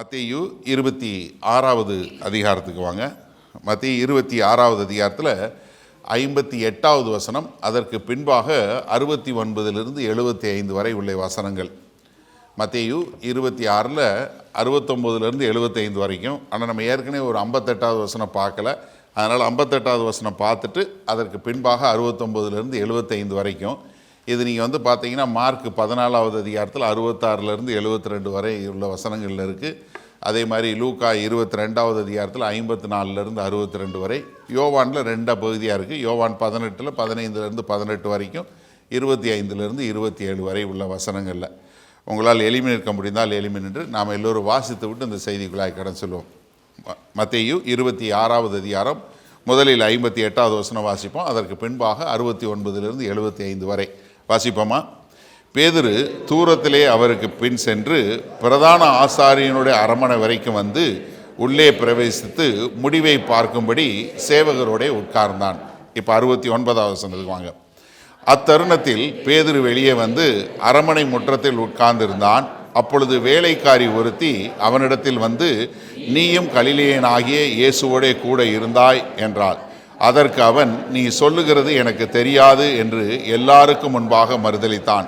மத்தேயு 26வது அதிகாரத்துக்கு வாங்க. மத்தேயு 26வது அதிகாரத்தில் 58வது வசனம், அதற்கு பின்பாக 69லிருந்து 75 வரை உள்ள வசனங்கள். மத்தேயு 26ல் 69லிருந்து 75 வரைக்கும். ஆனால் நம்ம ஏற்கனவே ஒரு 58வது வசனம் பார்க்கல. அதனால் 58வது வசனம் பார்த்துட்டு அதற்கு பின்பாக 69லிருந்து 75 வரைக்கும். இது நீங்கள் பார்த்தீங்கன்னா மார்க் 14வது அதிகாரத்தில் 66லேருந்து 72 வரை உள்ள வசனங்களில் இருக்குது. அதே மாதிரி லூக்கா 22வது அதிகாரத்தில் 54லேருந்து 62 வரை. யோவானில் 2 பகுதியாக இருக்குது. யோவான் 18ல் 15லேருந்து 18 வரைக்கும், 25லேருந்து 27 வரை உள்ள வசனங்களில். உங்களால் எளிமை நிற்க முடிந்தால் எளிமை நின்று நாம் எல்லோரும் வாசித்து விட்டு இந்த செய்திக்குள்ளாய் கடன் சொல்லுவோம். மத்தேயு 26வது அதிகாரம் முதலில் 58வது வசனம் வாசிப்போம். அதற்கு பின்பாக 69லிருந்து 75 வரை வாசிப்போமா? பேதுரு தூரத்திலே அவருக்கு பின் சென்று பிரதான ஆசாரியனுடைய அரமனை வரைக்கும் வந்து உள்ளே பிரவேசித்து முடிவை பார்க்கும்படி சேவகரோடே உட்கார்ந்தான். இப்போ 69வது வசனத்துக்கு வாங்க. அத்தருணத்தில் பேதுரு வெளியே வந்து அரமனை முற்றத்தில் உட்கார்ந்திருந்தான். அப்பொழுது வேலைக்காரி ஒருத்தி அவனிடத்தில் வந்து, நீயும் கலிலேயனாகிய இயேசுவோடே கூட இருந்தாய் என்றாள். அதற்கு அவன், நீ சொல்லுகிறது எனக்கு தெரியாது என்று எல்லாருக்கும் முன்பாக மறுதலித்தான்.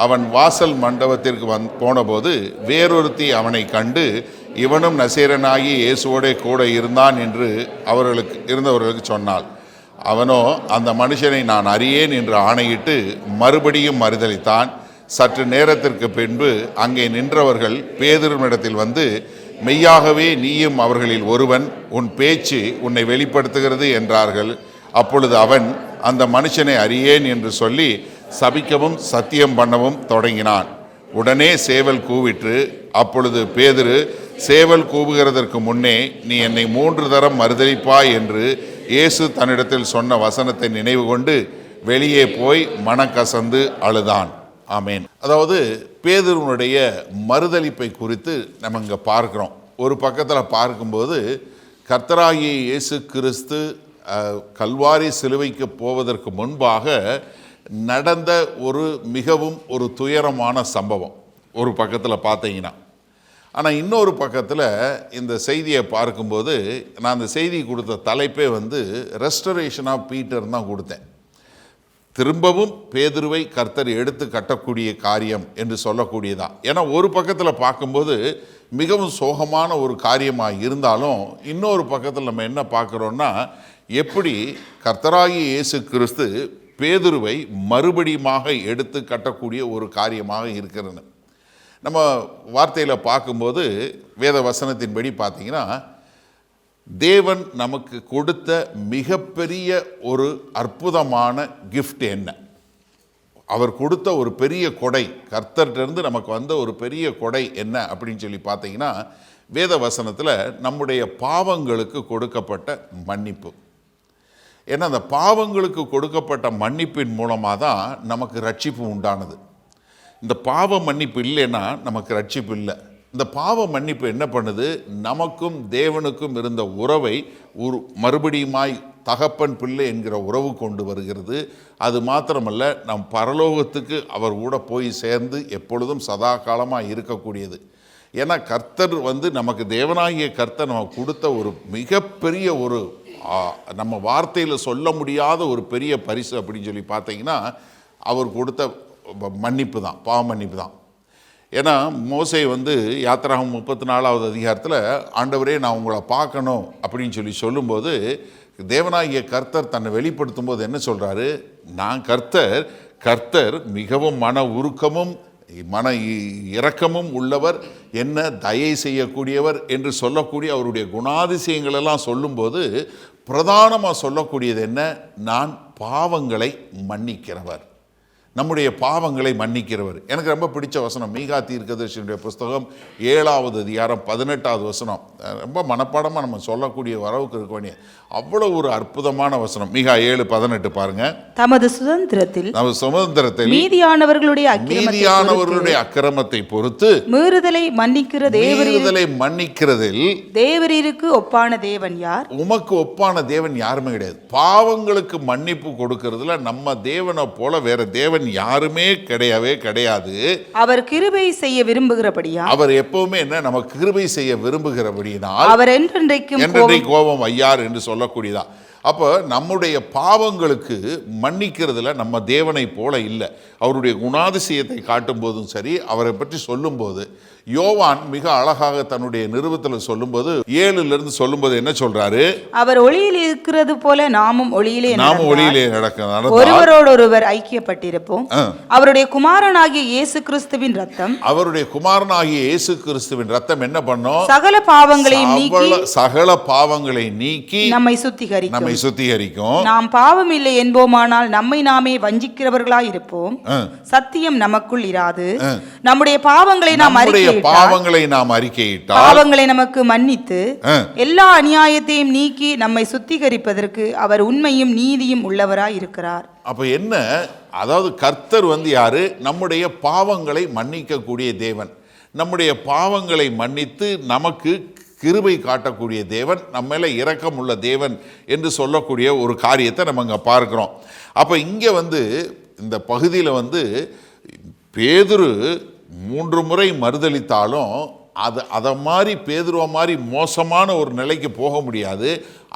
அவன் வாசல் மண்டபத்திற்கு போனபோது வேறொருத்தி அவனை கண்டு, இவனும் நசரேயனாகிய இயேசுவோடே கூட இருந்தான் என்று இருந்தவர்களுக்கு சொன்னாள். அவனோ அந்த மனுஷனை நான் அறியேன் என்று ஆணையிட்டு மறுபடியும் மறுதலித்தான். சற்று நேரத்திற்கு பின்பு அங்கே நின்றவர்கள் பேதுருவினிடத்தில் வந்து, மெய்யாகவே நீயும் அவர்களில் ஒருவன், உன் பேச்சு உன்னை வெளிப்படுத்துகிறது என்றார்கள். அப்பொழுது அவன் அந்த மனுஷனை அறியேன் என்று சொல்லி சபிக்கவும் சத்தியம் பண்ணவும் தொடங்கினான். உடனே சேவல் கூவிற்று. அப்பொழுது பேதுரு, சேவல் கூவுகிறதற்கு முன்னே நீ என்னை 3 தரம் மறுதலிப்பாய் என்று இயேசு தன்னிடத்தில் சொன்ன வசனத்தை நினைவு கொண்டு வெளியே போய் மனக்கசந்து அழுதான். ஆமேன். அதாவது பேதுருவினுடைய மறுதலிப்பை குறித்து நம்ம இங்கே பார்க்குறோம். ஒரு பக்கத்தில் பார்க்கும்போது கர்த்தராகிய இயேசு கிறிஸ்து கல்வாரி சிலுவைக்கு போவதற்கு முன்பாக நடந்த மிகவும் ஒரு துயரமான சம்பவம் ஒரு பக்கத்தில் பார்த்தீங்கன்னா. ஆனால் இன்னொரு பக்கத்தில் இந்த செய்தியை பார்க்கும்போது நான் அந்த செய்தி கொடுத்த தலைப்பே ரெஸ்டரேஷன் ஆஃப் பீட்டர் தான் கொடுத்தேன். திரும்பவும் பேதுருவை கர்த்தர் எடுத்து கட்டக்கூடிய காரியம் என்று சொல்லக்கூடியதான். ஏன்னா ஒரு பக்கத்தில் பார்க்கும்போது மிகவும் சோகமான ஒரு காரியமாக இருந்தாலும், இன்னொரு பக்கத்தில் நம்ம என்ன பார்க்குறோன்னா, எப்படி கர்த்தராகிய இயேசு கிறிஸ்து பேதுருவை மறுபடியுமாக எடுத்து கட்டக்கூடிய ஒரு காரியமாக இருக்கிறது. நம்ம வார்த்தையில் பார்க்கும்போது வேத வசனத்தின்படி பார்த்தீங்கன்னா, தேவன் நமக்கு கொடுத்த மிகப்பெரிய ஒரு அற்புதமான கிஃப்ட் என்ன? அவர் கொடுத்த ஒரு பெரிய கொடை, கர்த்தர்கிட்டருந்து நமக்கு வந்த ஒரு பெரிய கொடை என்ன அப்படின்னு சொல்லி பார்த்தீங்கன்னா, வேத வசனத்தில் நம்முடைய பாவங்களுக்கு கொடுக்கப்பட்ட மன்னிப்பு. ஏன்னா அந்த பாவங்களுக்கு கொடுக்கப்பட்ட மன்னிப்பின் மூலமாக தான் நமக்கு ரட்சிப்பு உண்டானது. இந்த பாவ மன்னிப்பு இல்லைன்னா நமக்கு ரட்சிப்பு இல்லை. இந்த பாவ மன்னிப்பு என்ன பண்ணுது? நமக்கும் தேவனுக்கும் இருந்த உறவை மறுபடியுமாய் தகப்பன் பிள்ளை என்கிற உறவு கொண்டு வருகிறது. அது மாத்திரமல்ல, நம் பரலோகத்துக்கு அவர் கூட போய் சேர்ந்து எப்பொழுதும் சதா காலமாக இருக்கக்கூடியது. ஏன்னா கர்த்தர் நமக்கு தேவனாகிய கர்த்தர் நமக்கு கொடுத்த ஒரு மிகப்பெரிய நம்ம வார்த்தையில் சொல்ல முடியாத ஒரு பெரிய பரிசு அப்படின்னு சொல்லி பார்த்தீங்கன்னா, அவர் கொடுத்த மன்னிப்பு தான், பாவ மன்னிப்பு தான். ஏன்னா மோசே யாத்திராகமம் 34வது அதிகாரத்தில், ஆண்டவரே நான் உங்களை பார்க்கணும் அப்படின்னு சொல்லும்போது தேவனாகிய கர்த்தர் தன்னை வெளிப்படுத்தும் போது என்ன சொல்கிறாரு? நான் கர்த்தர் மிகவும் மன உருக்கமும் மன இரக்கமும் உள்ளவர், என்ன தயை செய்யக்கூடியவர் என்று சொல்லக்கூடிய அவருடைய குணாதிசயங்களெல்லாம் சொல்லும்போது பிரதானமாக சொல்லக்கூடியது என்ன? நான் பாவங்களை மன்னிக்கிறவர், நம்முடைய பாவங்களை மன்னிக்கிறவர். எனக்கு ரொம்ப பிடிச்ச வசனம் மீகா தீர்க்கதரிசியினுடைய புஸ்தகம் 7வது அதிகாரம் 18வது வசனம். ரொம்ப மனப்பாடமாக நம்ம சொல்லக்கூடிய வரவுக்கு இருக்க வேண்டிய அவ்வளோ ஒரு அற்புதமான வசனம். மீகா 7:18 பாருங்க. நமது சுதந்திரத்தில் மீதியானவர்களுடைய அக்கிரமத்தை பொறுத்து மீறுதலை மன்னிக்கிறதில் தேவரீருக்கு ஒப்பான தேவன் யார்? உமக்கு ஒப்பான தேவன் யாருமே கிடையாது. பாவங்களுக்கு மன்னிப்பு கொடுக்கறதுல நம்ம தேவனை போல வேற தேவன் தேவன் யாருமே கிடையாது. அவர் கிருபை செய்ய விரும்புகிறபடியா, அவர் எப்பவுமே என்ன நமக்கு கிருபை செய்ய விரும்புகிறபடியினால் அவர் என்றென்றைக்கும் கோபம் ஐயார் என்று சொல்லக்கூடியதா. அப்போ நம்முடைய பாவங்களுக்கு மன்னிக்கிறதுல நம்ம தேவனை போல இல்லை. அவருடைய குணாதிசயத்தை காட்டும் போதும் சரி, அவரை பற்றி சொல்லும்போது யோவான் மிக அழகாக தன்னுடைய நிருபத்தில் சொல்லும்போது 7 சொல்லும்போது என்ன சொல்றாரு? அவர் ஒளியில் இருக்கிறது போல நாமும் ஒளியிலே நடக்க ஒருவரோடொருவர் ஐக்கியப்பட்டிருப்போம். அவருடைய குமாரனாகிய இயேசு கிறிஸ்துவின் ரத்தம் என்ன பண்ணும்? சகல பாவங்களை நீக்கி நம்மை சுத்திகரிக்கும். நாம் பாவம் இல்லை என்போமானால் நம்மை நாமே வஞ்சிக்கிறவர்களாய் இருப்போம். சத்தியம் நமக்குள் இராது. நம்முடைய பாவங்களை நாம் அறிக்கையிட்டால் பாவங்களை நமக்கு மன்னித்து எல்லா அநியாயத்தையும் நீக்கி நம்மை சுத்திகரிப்பதற்கு அவர் உண்மையும் நீதியும் உள்ளவராய் இருக்கிறார். அப்ப என்ன? அதாவது கர்த்தர் யாரு? நம்முடைய பாவங்களை மன்னிக்கக்கூடிய தேவன், நம்முடைய பாவங்களை மன்னித்து நமக்கு கிருபை காட்டக்கூடிய தேவன், நம்ம மேல இரக்கம் உள்ள தேவன் என்று சொல்லக்கூடிய ஒரு காரியத்தை நம்ம இங்க பார்க்கிறோம். அப்ப இங்க இந்த பகுதியில் பேதுரு 3 முறை மறுதலித்தாலும் அதை மாதிரி பேதுருவ மாதிரி மோசமான ஒரு நிலைக்கு போக முடியாது.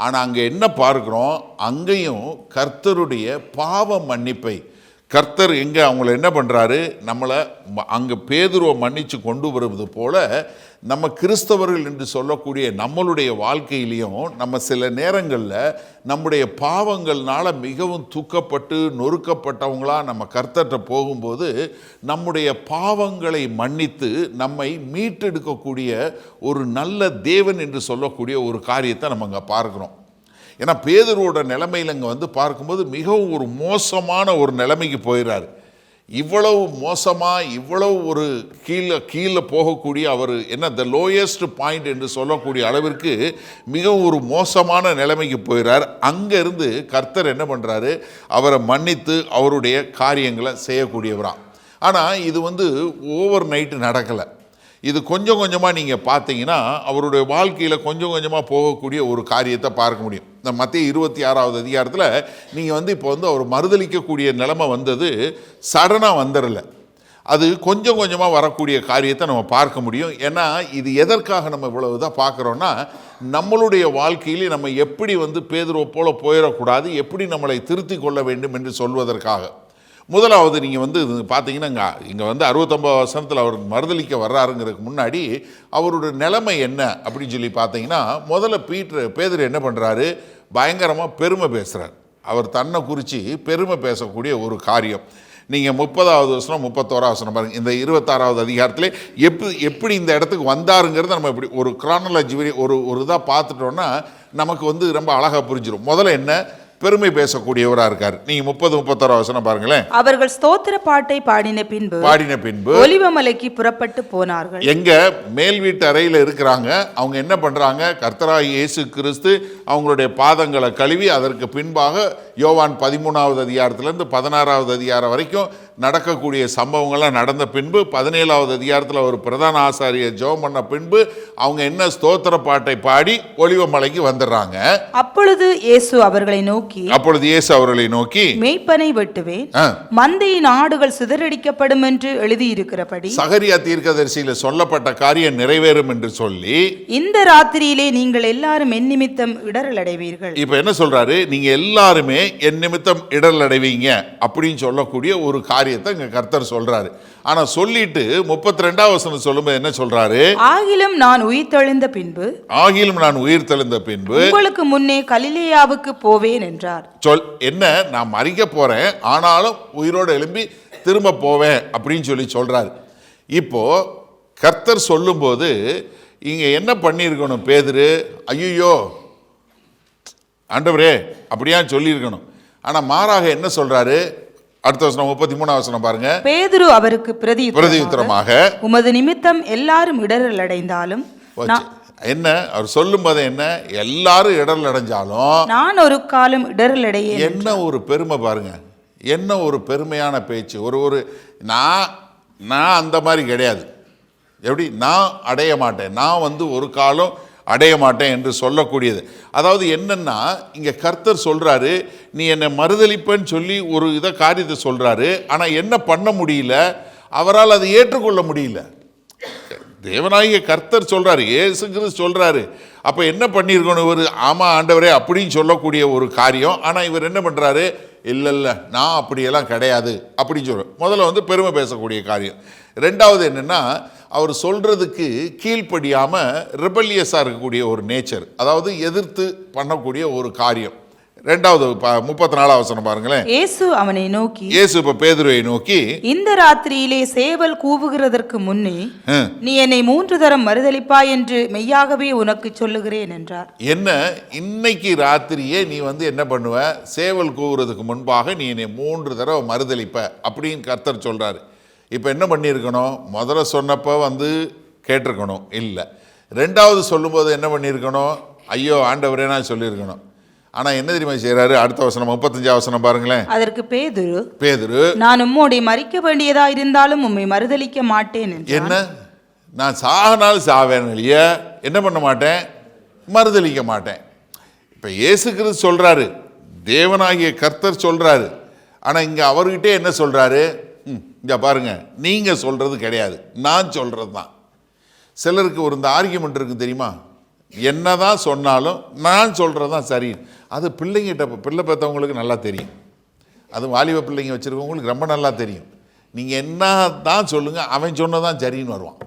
ஆனால் அங்கே என்ன பார்க்குறோம்? அங்கேயும் கர்த்தருடைய பாவ மன்னிப்பை கர்த்தர் எங்கே அவங்கள என்ன பண்ணுறாரு? நம்மளை அங்கே பேதுருவை மன்னித்து கொண்டு வருவது போல நம்ம கிறிஸ்தவர்கள் என்று சொல்லக்கூடிய நம்மளுடைய வாழ்க்கையிலையும் நம்ம சில நேரங்களில் நம்முடைய பாவங்கள்னால மிகவும் தூக்கப்பட்டு நொறுக்கப்பட்டவங்களாக நம்ம கர்த்தர்கிட்ட போகும்போது நம்முடைய பாவங்களை மன்னித்து நம்மை மீட்டெடுக்கக்கூடிய ஒரு நல்ல தேவன் என்று சொல்லக்கூடிய ஒரு காரியத்தை நம்ம அங்கே பார்க்குறோம். ஏன்னா பேதுருவோட நிலைமையில் இங்கே பார்க்கும்போது மிகவும் ஒரு மோசமான ஒரு நிலைமைக்கு போயிடுறாரு. இவ்வளவு மோசமாக, இவ்வளவு ஒரு கீழே போகக்கூடிய அவர் த லோயஸ்ட் பாயிண்ட் என்று சொல்லக்கூடிய அளவிற்கு மிகவும் ஒரு மோசமான நிலைமைக்கு போயிடுறார். அங்கேருந்து கர்த்தர் என்ன பண்ணுறாரு? அவரை மன்னித்து அவருடைய காரியங்களை செய்யக்கூடியவரா. ஆனால் இது ஓவர் நைட்டு நடக்கலை. இது கொஞ்சம் கொஞ்சமாக நீங்கள் பார்த்தீங்கன்னா அவருடைய வாழ்க்கையில் கொஞ்சம் கொஞ்சமாக போகக்கூடிய ஒரு காரியத்தை பார்க்க முடியும். இந்த மத்திய 26வது அதிகாரத்தில் நீங்கள் இப்போ அவர் மறுதளிக்கக்கூடிய நிலைமை சடனாக வந்துடலை. அது கொஞ்சம் கொஞ்சமாக வரக்கூடிய காரியத்தை நம்ம பார்க்க முடியும். ஏன்னா இது எதற்காக நம்ம இவ்வளவு தான் பார்க்குறோன்னா, நம்மளுடைய வாழ்க்கையிலே நம்ம எப்படி பேதுருவை போல போயிடக்கூடாது, எப்படி நம்மளை திருத்தி கொள்ள வேண்டும் என்று சொல்வதற்காக. முதலாவது நீங்கள் பார்த்தீங்கன்னா இங்கே 69 வசனத்தில் அவர் மறுதளிக்க வர்றாருங்கிறதுக்கு முன்னாடி அவருடைய நிலைமை என்ன அப்படின்னு சொல்லி பார்த்தீங்கன்னா, முதல்ல பேதுரு என்ன பண்ணுறாரு? பயங்கரமாக பெருமை பேசுகிறார். அவர் தன்னை குறித்து பெருமை பேசக்கூடிய ஒரு காரியம். நீங்கள் 30வது வசனம் 31வது வசனம் பாருங்கள். இந்த 26வது அதிகாரத்திலே எப்படி இந்த இடத்துக்கு வந்தாருங்கிறத நம்ம இப்படி ஒரு கிரானலாஜி ஒரு இதாக பார்த்துட்டோன்னா நமக்கு ரொம்ப அழகாக புரிஞ்சிடும். முதல்ல என்ன? பெருமை பேசக்கூடியவராக இருக்கார். நீங்க 30-31 வசனம் பாருங்களேன். அவர்கள் ஸ்தோத்திர பாட்டை பாடின பின்பு ஒலிவமலைக்கு புறப்பட்டு போனார்கள். எங்க மேல் வீட்டு அறையில் இருக்கிறாங்க. அவங்க என்ன பண்றாங்க? கர்த்தராகிய இயேசு கிறிஸ்து அவங்களுடைய பாதங்களை கழுவி அதற்கு பின்பாக யோவான் 13வது அதிகாரத்திலிருந்து 16வது அதிகாரம் வரைக்கும் நடக்கக்கூடிய சம்பவங்கள்லாம் நடந்த பின்பு 17வது அதிகாரத்தில் ஒரு பிரதான ஆசாரியர் ஜெபம் பண்ண பின்பு அவங்க என்ன ஸ்தோத்திர பாட்டை பாடி ஒலிவமலைக்கு வந்துடுறாங்க. அப்பொழுது இயேசு அவர்களை நோக்கி மேய்ப்பனை வெட்டுவேன், மந்தையின் ஆடுகள் சிதறடிக்கப்படும் என்று எழுதியிருக்கிறபடி சகரியா தீர்க்கதரிசியில சொல்லப்பட்ட காரியம் நிறைவேறும் என்று சொல்லி இந்த ராத்திரியிலே நீங்கள் எல்லாரும் என் நிமித்தம் இடரல் அடைவீர்கள். இப்ப என்ன சொல்றாரு? நீங்க எல்லாருமே என் நிமித்தம் இடரல் அடைவீங்க அப்படின்னு சொல்லக்கூடிய ஒரு காரியத்தை இங்க கர்த்தர் சொல்றாரு. ஆனா சொல்லிட்டு 32வது வசனம் சொல்லும்போது என்ன சொல்றாரு? ஆகிலும் நான் உயிர் தெழுந்த பின்பு உங்களுக்கு முன்னே கலிலேயாவுக்கு போவேன் என்றார். என்ன? நான் மரிக்க போறேன், ஆனாலும் உயிரோடு எழும்பி திரும்ப போவேன் அப்படின்னு சொல்றாரு. இப்போ கர்த்தர் சொல்லும்போது இங்க என்ன பண்ணியிருக்கணும் பேதுரு? ஐயோ ஆண்டவரே அப்படியா சொல்லியிருக்கணும். ஆனா மாறாக என்ன சொல்றாரு? அடுத்த வசனம் 33வது வசனம் பாருங்க. பேதுரு அவருக்கு பிரதியுத்தரமாக உமது நிமித்தம் எல்லாரும் இடரல் அடைந்தாலும் என்ன அவர் சொல்லும் போது என்ன? எல்லாரும் இடரல் அடைஞ்சாலும் நான் ஒரு காலம் இடரல் அடைய. என்ன ஒரு பெருமை பாருங்க, என்ன ஒரு பெருமையான பேச்சு. ஒரு நான் அந்த மாதிரி கிடையாது. எப்படி? நான் அடைய மாட்டேன், நான் ஒரு காலம் அடைய மாட்டேன் என்று சொல்லக்கூடியது. அதாவது என்னன்னா, இங்க கர்த்தர் சொல்றாரு, நீ என்னை மறுதலிப்பேன்னு சொல்லி ஒரு காரியத்தை சொல்றாரு. ஆனா என்ன பண்ண முடியல, அவரால் அதை ஏற்றுக்கொள்ள முடியல. தேவனாகிய கர்த்தர் சொல்றாரு, இயேசு கிறிஸ்து சொல்றாரு. அப்ப என்ன பண்ணியிருக்கணும் இவர்? ஆமா ஆண்டவரே அப்படின்னு சொல்லக்கூடிய ஒரு காரியம். ஆனா இவர் என்ன பண்றாரு? இல்லை நான் அப்படியெல்லாம் கிடையாது அப்படின்னு சொல்ற. முதல்ல பெருமை பேசக்கூடிய காரியம். ரெண்டாவது என்னன்னா, அவர் சொல்றதுக்கு கீழ்ப்படியாம ரிபல்லியஸா இருக்கக்கூடிய ஒரு நேச்சர், அதாவது எதிர்த்து பண்ணக்கூடிய ஒரு காரியம். ரெண்டாவது 34 வசனம் பாருங்களேன். இயேசு அவனை நோக்கி, இயேசு இப்ப பேதுருவை நோக்கி, இந்த ராத்திரியிலே சேவல் கூவுகிறதற்கு முன்னே நீ என்னை 3 தரம் மறுதலிப்பாய் என்று மெய்யாகவே உனக்கு சொல்லுகிறேன் என்றார். என்ன, இன்னைக்கு ராத்திரியே நீ என்ன பண்ணுவ? சேவல் கூவுறதுக்கு முன்பாக நீ என்னை 3 தடவை மறுதலிப்ப அப்படின்னு கர்த்தர் சொல்றாரு. இப்ப என்ன பண்ணியிருக்கணும்? முதல்ல சொன்னப்ப கேட்டிருக்கணும், இல்லை. ரெண்டாவது சொல்லும்போது என்ன பண்ணியிருக்கணும்? ஐயோ ஆண்டவரே நான் சொல்லியிருக்கணும். ஆனா என்ன தெரியுமா செய்யறாரு? அடுத்த வசனம் 35 வசனம் பாருங்களேன். அதற்கு பேதுரு நான் உம்மோடே மரிக்க வேண்டியதா இருந்தாலும் உம்மை மறுதலிக்க மாட்டேன் என்றான். என்ன, நான் சாகனாலும் சாவேன், இல்லையா என்ன பண்ண மாட்டேன்? மறுதலிக்க மாட்டேன். இப்ப இயேசு கிறிஸ்து சொல்றாரு, தேவனாகிய கர்த்தர் சொல்றாரு. ஆனா இங்க அவர்கிட்டே என்ன சொல்றாரு? இங்க பாருங்க, நீங்க சொல்றது கிடையாது, நான் சொல்றது தான். சிலருக்கு இந்த ஆர்கியூமெண்ட் இருக்கு தெரியுமா? என்னதான் சொன்னாலும் நான் சொல்றது தான் சரி. அது பிள்ளைங்கிட்ட, பிள்ளை பார்த்தவங்களுக்கு நல்லா தெரியும். அது வாலிப பிள்ளைங்க வச்சிருக்கவங்களுக்கு ரொம்ப நல்லா தெரியும். நீங்க என்ன தான் சொல்லுங்க, அவன் சொன்னதான் சரின்னு வருவான்.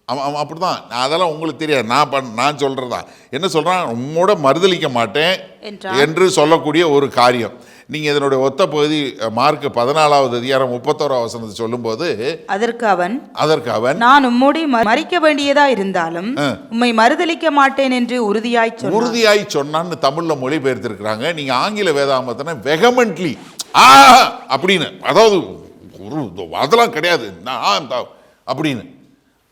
அவன் அப்படிதான். அதெல்லாம் உங்களுக்கு தெரியாது, நான் சொல்றதா. என்ன சொல்றான்? உம்மோட மறுதலிக்க மாட்டேன் என்று சொல்லக்கூடிய ஒரு காரியம். நீங்க இதனுடைய ஒத்த பகுதி மார்க் 14வது அதிகாரம் 31வது வசனத்தை சொல்லும்போது, அதற்கு அவன் நான் உம்மோடு மரிக்க வேண்டியதா இருந்தாலும் உம்மை மறுதலிக்க மாட்டேன் என்று உறுதியாய் சொன்னான்னு தமிழ்ல மொழிபெயர்த்திருக்கிறாங்க. நீங்க ஆங்கில வேதாகமத்தின வெகமென்ட்லி அப்படின்னு, அதாவது அதெல்லாம் கிடையாது அப்படின்னு.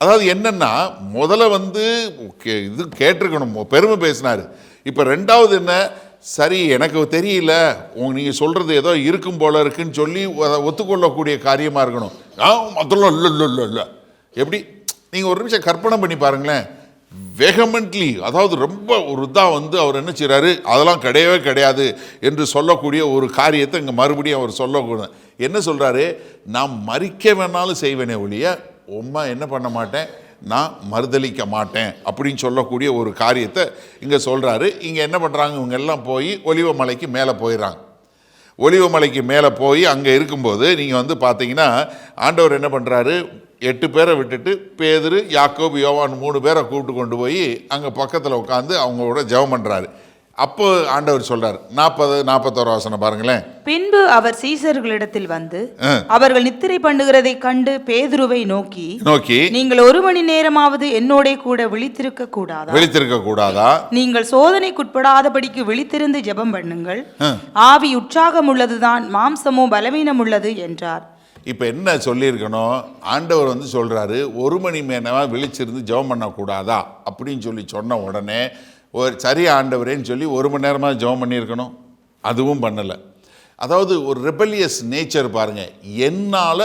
அதாவது என்னன்னா, முதல்ல இது கேட்டிருக்கணும், பெருமை பேசினாரு. இப்ப ரெண்டாவது என்ன, சரி எனக்கு தெரியல, நீங்க சொல்றது ஏதோ இருக்கும் போல இருக்குன்னு சொல்லி ஒத்துக்கொள்ளக்கூடிய காரியமா இருக்கணும். அதெல்லாம் இல்லை. எப்படி? நீங்க ஒரு நிமிஷம் கற்பனை பண்ணி பாருங்களேன். வெகமென்ட்லி, அதாவது ரொம்ப ஒரு அவர் என்ன செய்றாரு? அதெல்லாம் கிடையவே கிடையாது என்று சொல்லக்கூடிய ஒரு காரியத்தை இங்க மறுபடியும் அவர் சொல்லக்கூடாது. என்ன சொல்றாரு? நான் மரிக்க வேணாலும் செய்வேனே ஒழிய உம்மா என்ன பண்ண மாட்டேன், நான் மறுதலிக்க மாட்டேன் அப்படின்னு சொல்லக்கூடிய ஒரு காரியத்தை இங்கே சொல்கிறாரு. இங்கே என்ன பண்ணுறாங்க? இவங்க எல்லாம் போய் ஒலிவமலைக்கு மேலே போயிடறாங்க. ஒலிவமலைக்கு மேலே போய் அங்கே இருக்கும்போது நீங்கள் பார்த்தீங்கன்னா, ஆண்டவர் என்ன பண்ணுறாரு? 8 பேரை விட்டுட்டு பேதுரு, யாக்கோபு, யோவான் 3 பேரை கூப்பிட்டு கொண்டு போய் அங்கே பக்கத்தில் உட்காந்து அவங்களோட ஜெபம் பண்ணுறாரு. அப்போ ஆண்டவர் சொல்றார், 41 வசனம் பாருங்களேன். பின்பு அவர் சீசர்களிடத்தில் வந்து அவர்கள் நித்திரை பண்ணுகிறதை கண்டு பேதுருவை நோக்கி நீங்கள் 1 மணி நேரமாவது என்னோட கூட விழித்திருக்க கூடாதா? நீங்கள் சோதனைக்குட்படாதபடிக்கு விழித்திருந்து ஜெபம் பண்ணுங்கள். ஆவி உற்சாகம் உள்ளதுதான், மாம்சமோ பலவீனம் உள்ளது என்றார். இப்ப என்ன சொல்லியிருக்கணும்? ஆண்டவர் சொல்றாரு, 1 மணி நேரமா விழிச்சிருந்து ஜெபம் பண்ணக்கூடாதா அப்படின்னு சொன்ன உடனே ஒரு சரி ஆண்டவரேன்னு சொல்லி 1 மணி நேரமாக ஜெபம் பண்ணியிருக்கணும். அதுவும் பண்ணலை. அதாவது ஒரு ரெபலியஸ் நேச்சர் பாருங்க. என்னால்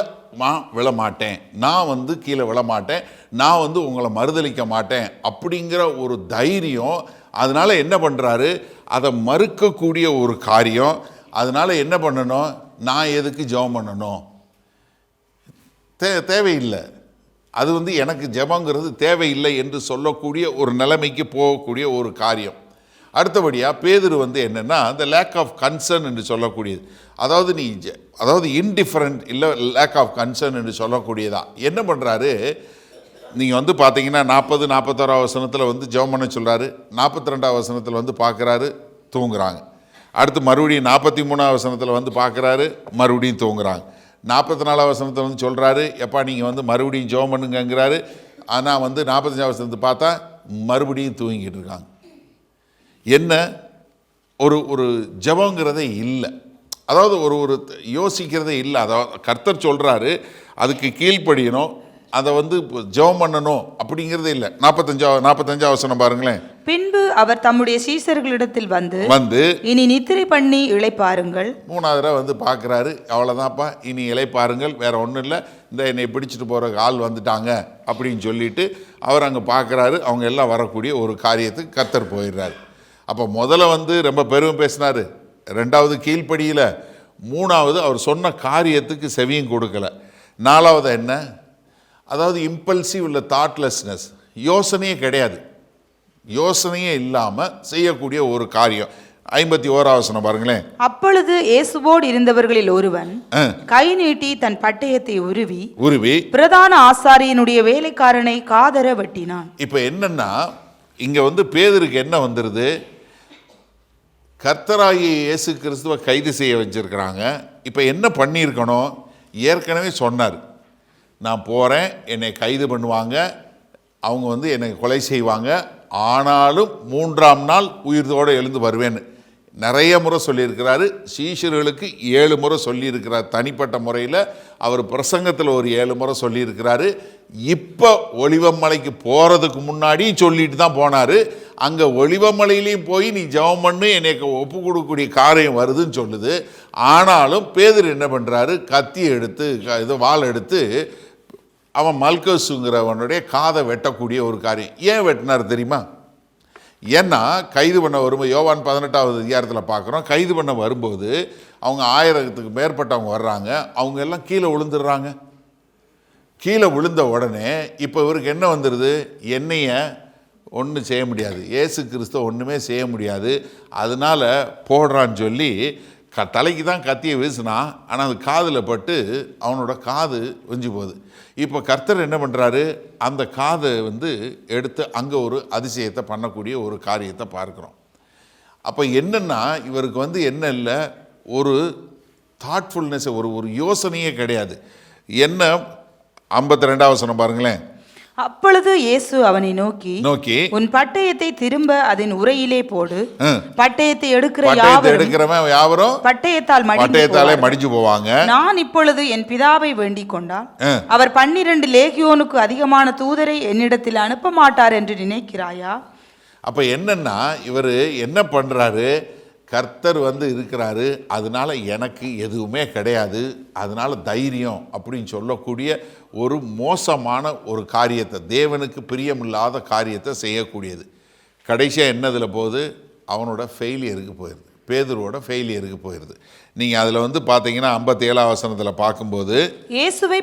விழமாட்டேன், நான் கீழே விழமாட்டேன், நான் உங்களை மறுதலிக்க மாட்டேன் அப்படிங்கிற ஒரு தைரியம். அதனால என்ன பண்ணுறாரு? அதை மறுக்கக்கூடிய ஒரு காரியம். அதனால என்ன பண்ணணும்? நான் எதுக்கு ஜெபம் பண்ணணும்? தேவையில்லை. அது எனக்கு ஜெபங்கிறது தேவையில்லை என்று சொல்லக்கூடிய ஒரு நிலைமைக்கு போகக்கூடிய ஒரு காரியம். அடுத்தபடியாக பேதுரு என்னென்னா, அந்த லேக் ஆஃப் கன்சர்ன் என்று சொல்லக்கூடியது. அதாவது இன்டிஃபரண்ட் இல்லை, லேக் ஆஃப் கன்சர்ன் என்று சொல்லக்கூடியதா. என்ன பண்ணுறாரு? நீங்கள் பார்த்தீங்கன்னா 41 வசனத்தில் ஜெபம் பண்ண சொல்கிறாரு. 42 வசனத்தில் பார்க்குறாரு, தூங்குறாங்க. அடுத்து மறுபடியும் 43 வசனத்தில் பார்க்குறாரு, மறுபடியும் தூங்குறாங்க. 44 வசனத்தில் சொல்கிறாரு, எப்பா நீங்கள் மறுபடியும் ஜெபம் பண்ணுங்கிறாரு. ஆனால் 45 வசனத்தை பார்த்தா மறுபடியும் தூங்கிட்டு இருக்காங்க. என்ன ஒரு ஜெபங்கிறதே இல்லை. அதாவது ஒரு யோசிக்கிறதே இல்லை. அதாவது கர்த்தர் சொல்கிறாரு, அதுக்கு கீழ்ப்படியணும். அதை வந்து ஜெபம் பண்ணணும் அப்படிங்கிறது இல்லை. 45 வசனம் பாருங்களேன். பின்பு அவர் தம்முடைய சீஷர்களிடத்தில் வந்து இனி நித்திரை பண்ணி இளைப்பாருங்கள். 3வது தடவை வந்து பார்க்குறாரு. அவ்வளோதான்ப்பா, இனி இளைப்பாருங்கள், வேற ஒன்றும் இல்லை, இந்த என்னை பிடிச்சிட்டு போகிற ஆள் வந்துட்டாங்க அப்படின்னு சொல்லிட்டு அவர் அங்கே பார்க்குறாரு. அவங்க எல்லாம் வரக்கூடிய ஒரு காரியத்துக்கு கர்த்தர் போயிடுறாரு. அப்போ முதல்ல வந்து ரொம்ப பெருமை பேசினார், 2வது கீழ்ப்படியில், 3வது அவர் சொன்ன காரியத்துக்கு செவியும் கொடுக்கல, 4வது என்ன, அதாவது இம்பல்சிவ் இல்லை, தாட்லெஸ்னஸ், யோசனையே கிடையாது, யோசனையே இல்லாமல் செய்யக்கூடிய ஒரு காரியம். 51வது வசனம் பாருங்களேன். அப்பொழுது இயேசுவோடு இருந்தவர்களில் ஒருவன் கை நீட்டி தன் பட்டயத்தை உருவி பிரதான ஆசாரியனுடைய வேலைக்காரனை காதர வெட்டினான். இப்போ என்னன்னா, இங்க வந்து பேதுருக்கு என்ன வந்துருது, கர்த்தராகிய இயேசு கிறிஸ்துவை கைது செய்ய வச்சிருக்கிறாங்க. இப்போ என்ன பண்ணியிருக்கணும், ஏற்கனவே சொன்னார், நான் போகிறேன், என்னை கைது பண்ணுவாங்க, அவங்க வந்து என்னை கொலை செய்வாங்க, ஆனாலும் 3ஆம் நாள் உயிரோடு எழுந்து வருவேன்னு நிறைய முறை சொல்லியிருக்கிறாரு. சீஷர்களுக்கு 7 முறை சொல்லியிருக்கிறார் தனிப்பட்ட முறையில். அவர் பிரசங்கத்தில் ஒரு 7 முறை சொல்லியிருக்கிறாரு. இப்போ ஒலிவமலைக்கு போகிறதுக்கு முன்னாடியும் சொல்லிட்டு தான் போனார். அங்கே ஒலிவமலையிலையும் போய் நீ ஜெபம் பண்ணு, என்னை ஒப்பு கொடுக்கக்கூடிய காரியம் வருதுன்னு சொல்லுது. ஆனாலும் பேதுரு என்ன பண்ணுறாரு, கத்தி எடுத்து வாள் எடுத்து அவன் மல்கோஸுங்கிறவனுடைய காதை வெட்டக்கூடிய ஒரு காரியம். ஏன் வெட்டினார் தெரியுமா? ஏன்னா கைது பண்ண வரும்போது யோவான் 18வது அதிகாரத்தில் பார்க்குறோம், கைது பண்ண வரும்போது அவங்க 1000க்கு மேற்பட்டவங்க வர்றாங்க, அவங்க எல்லாம் கீழே விழுந்துடுறாங்க. கீழே விழுந்த உடனே இப்போ இவருக்கு என்ன வந்துடுது, என்னைய ஒன்றும் செய்ய முடியாது, இயேசு கிறிஸ்துவ ஒன்றுமே செய்ய முடியாது, அதனால போடுறான்னு சொல்லி தலைக்கு தான் கத்தியை வீசினா, ஆனால் அது காதில் பட்டு அவனோட காது வெஞ்சு போகுது. இப்போ கர்த்தர் என்ன பண்ணுறாரு, அந்த காதை வந்து எடுத்து அங்கே ஒரு அதிசயத்தை பண்ணக்கூடிய ஒரு காரியத்தை பார்க்குறோம். அப்போ என்னென்னா, இவருக்கு வந்து என்ன இல்லை, ஒரு தாட்ஃபுல்னஸ், ஒரு யோசனையே கிடையாது. என்ன 52வது வசனம் பாருங்களேன். அப்பொழுது இயேசு அவனை நோக்கி உன் பட்டயத்தை திரும்ப அதன் உரையிலே போடு, பட்டயத்தை எடுக்கிறவன் யாவரும் பட்டயத்தாலே மடிஞ்சு போவாங்க. நான் இப்பொழுது என் பிதாவை வேண்டிக் கொண்டால் அவர் 12 லேகியோனுக்கு அதிகமான தூதரை என்னிடத்தில் அனுப்ப மாட்டார் என்று நினைக்கிறாயா? அப்ப என்னன்னா, இவர் என்ன பண்றாரு, கர்த்தர் வந்து இருக்கிறாரு, அதனால எனக்கு எதுவுமே கிடையாது, அதனால தைரியம் அப்படின்னு சொல்லக்கூடிய ஒரு மோசமான ஒரு காரியத்தை, தேவனுக்கு பிரியமில்லாத காரியத்தை செய்யக்கூடியது. கடைசியாக என்னதில் போகுது, அவனோட ஃபெயிலியருக்கு போயிடுது, பேதுருவோட ஃபெயிலியருக்கு போயிடுது. நீங்கள் அதில் வந்து பார்த்தீங்கன்னா 57வது வசனத்தில் பார்க்கும்போது, இயேசுவை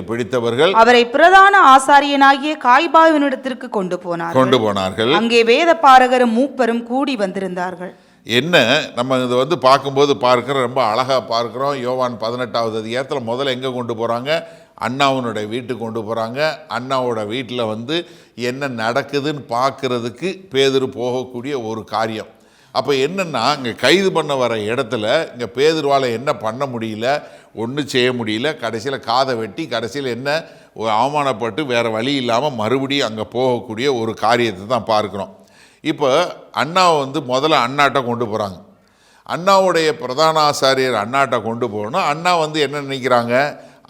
பிடித்தவர்கள் அவரை பிரதான ஆசாரியனாகிய காய்பாவினிடத்திற்கு கொண்டு போனார்கள். அங்கே வேத பாரகரும் மூப்பரும் கூடி வந்திருந்தார்கள். என்ன நம்ம இதை வந்து பார்க்கும்போது பார்க்குறோம், ரொம்ப அழகாக பார்க்குறோம். யோவான் 18வது அதிகாரத்தில் முதல்ல எங்கே கொண்டு போகிறாங்க, அண்ணாவுனுடைய வீட்டுக்கு கொண்டு போகிறாங்க. அண்ணாவோட வீட்டில் வந்து என்ன நடக்குதுன்னு பார்க்குறதுக்கு பேதுரு போகக்கூடிய ஒரு காரியம். அப்போ என்னென்னா, இங்கே கைது பண்ண வர இடத்துல இங்கே பேதுருவால் என்ன பண்ண முடியல, ஒன்றும் செய்ய முடியல. கடைசியில் காதை வெட்டி, கடைசியில் என்ன அவமானப்பட்டு வேறு வழி இல்லாமல் மறுபடியும் அங்கே போகக்கூடிய ஒரு காரியத்தை தான் பார்க்குறோம். இப்போ அண்ணாவை வந்து முதல்ல அண்ணாட்ட கொண்டு போகிறாங்க. அண்ணாவுடைய பிரதான ஆசாரியர் அண்ணாட்ட கொண்டு போகணும். அண்ணா வந்து என்ன நினைக்கிறாங்க,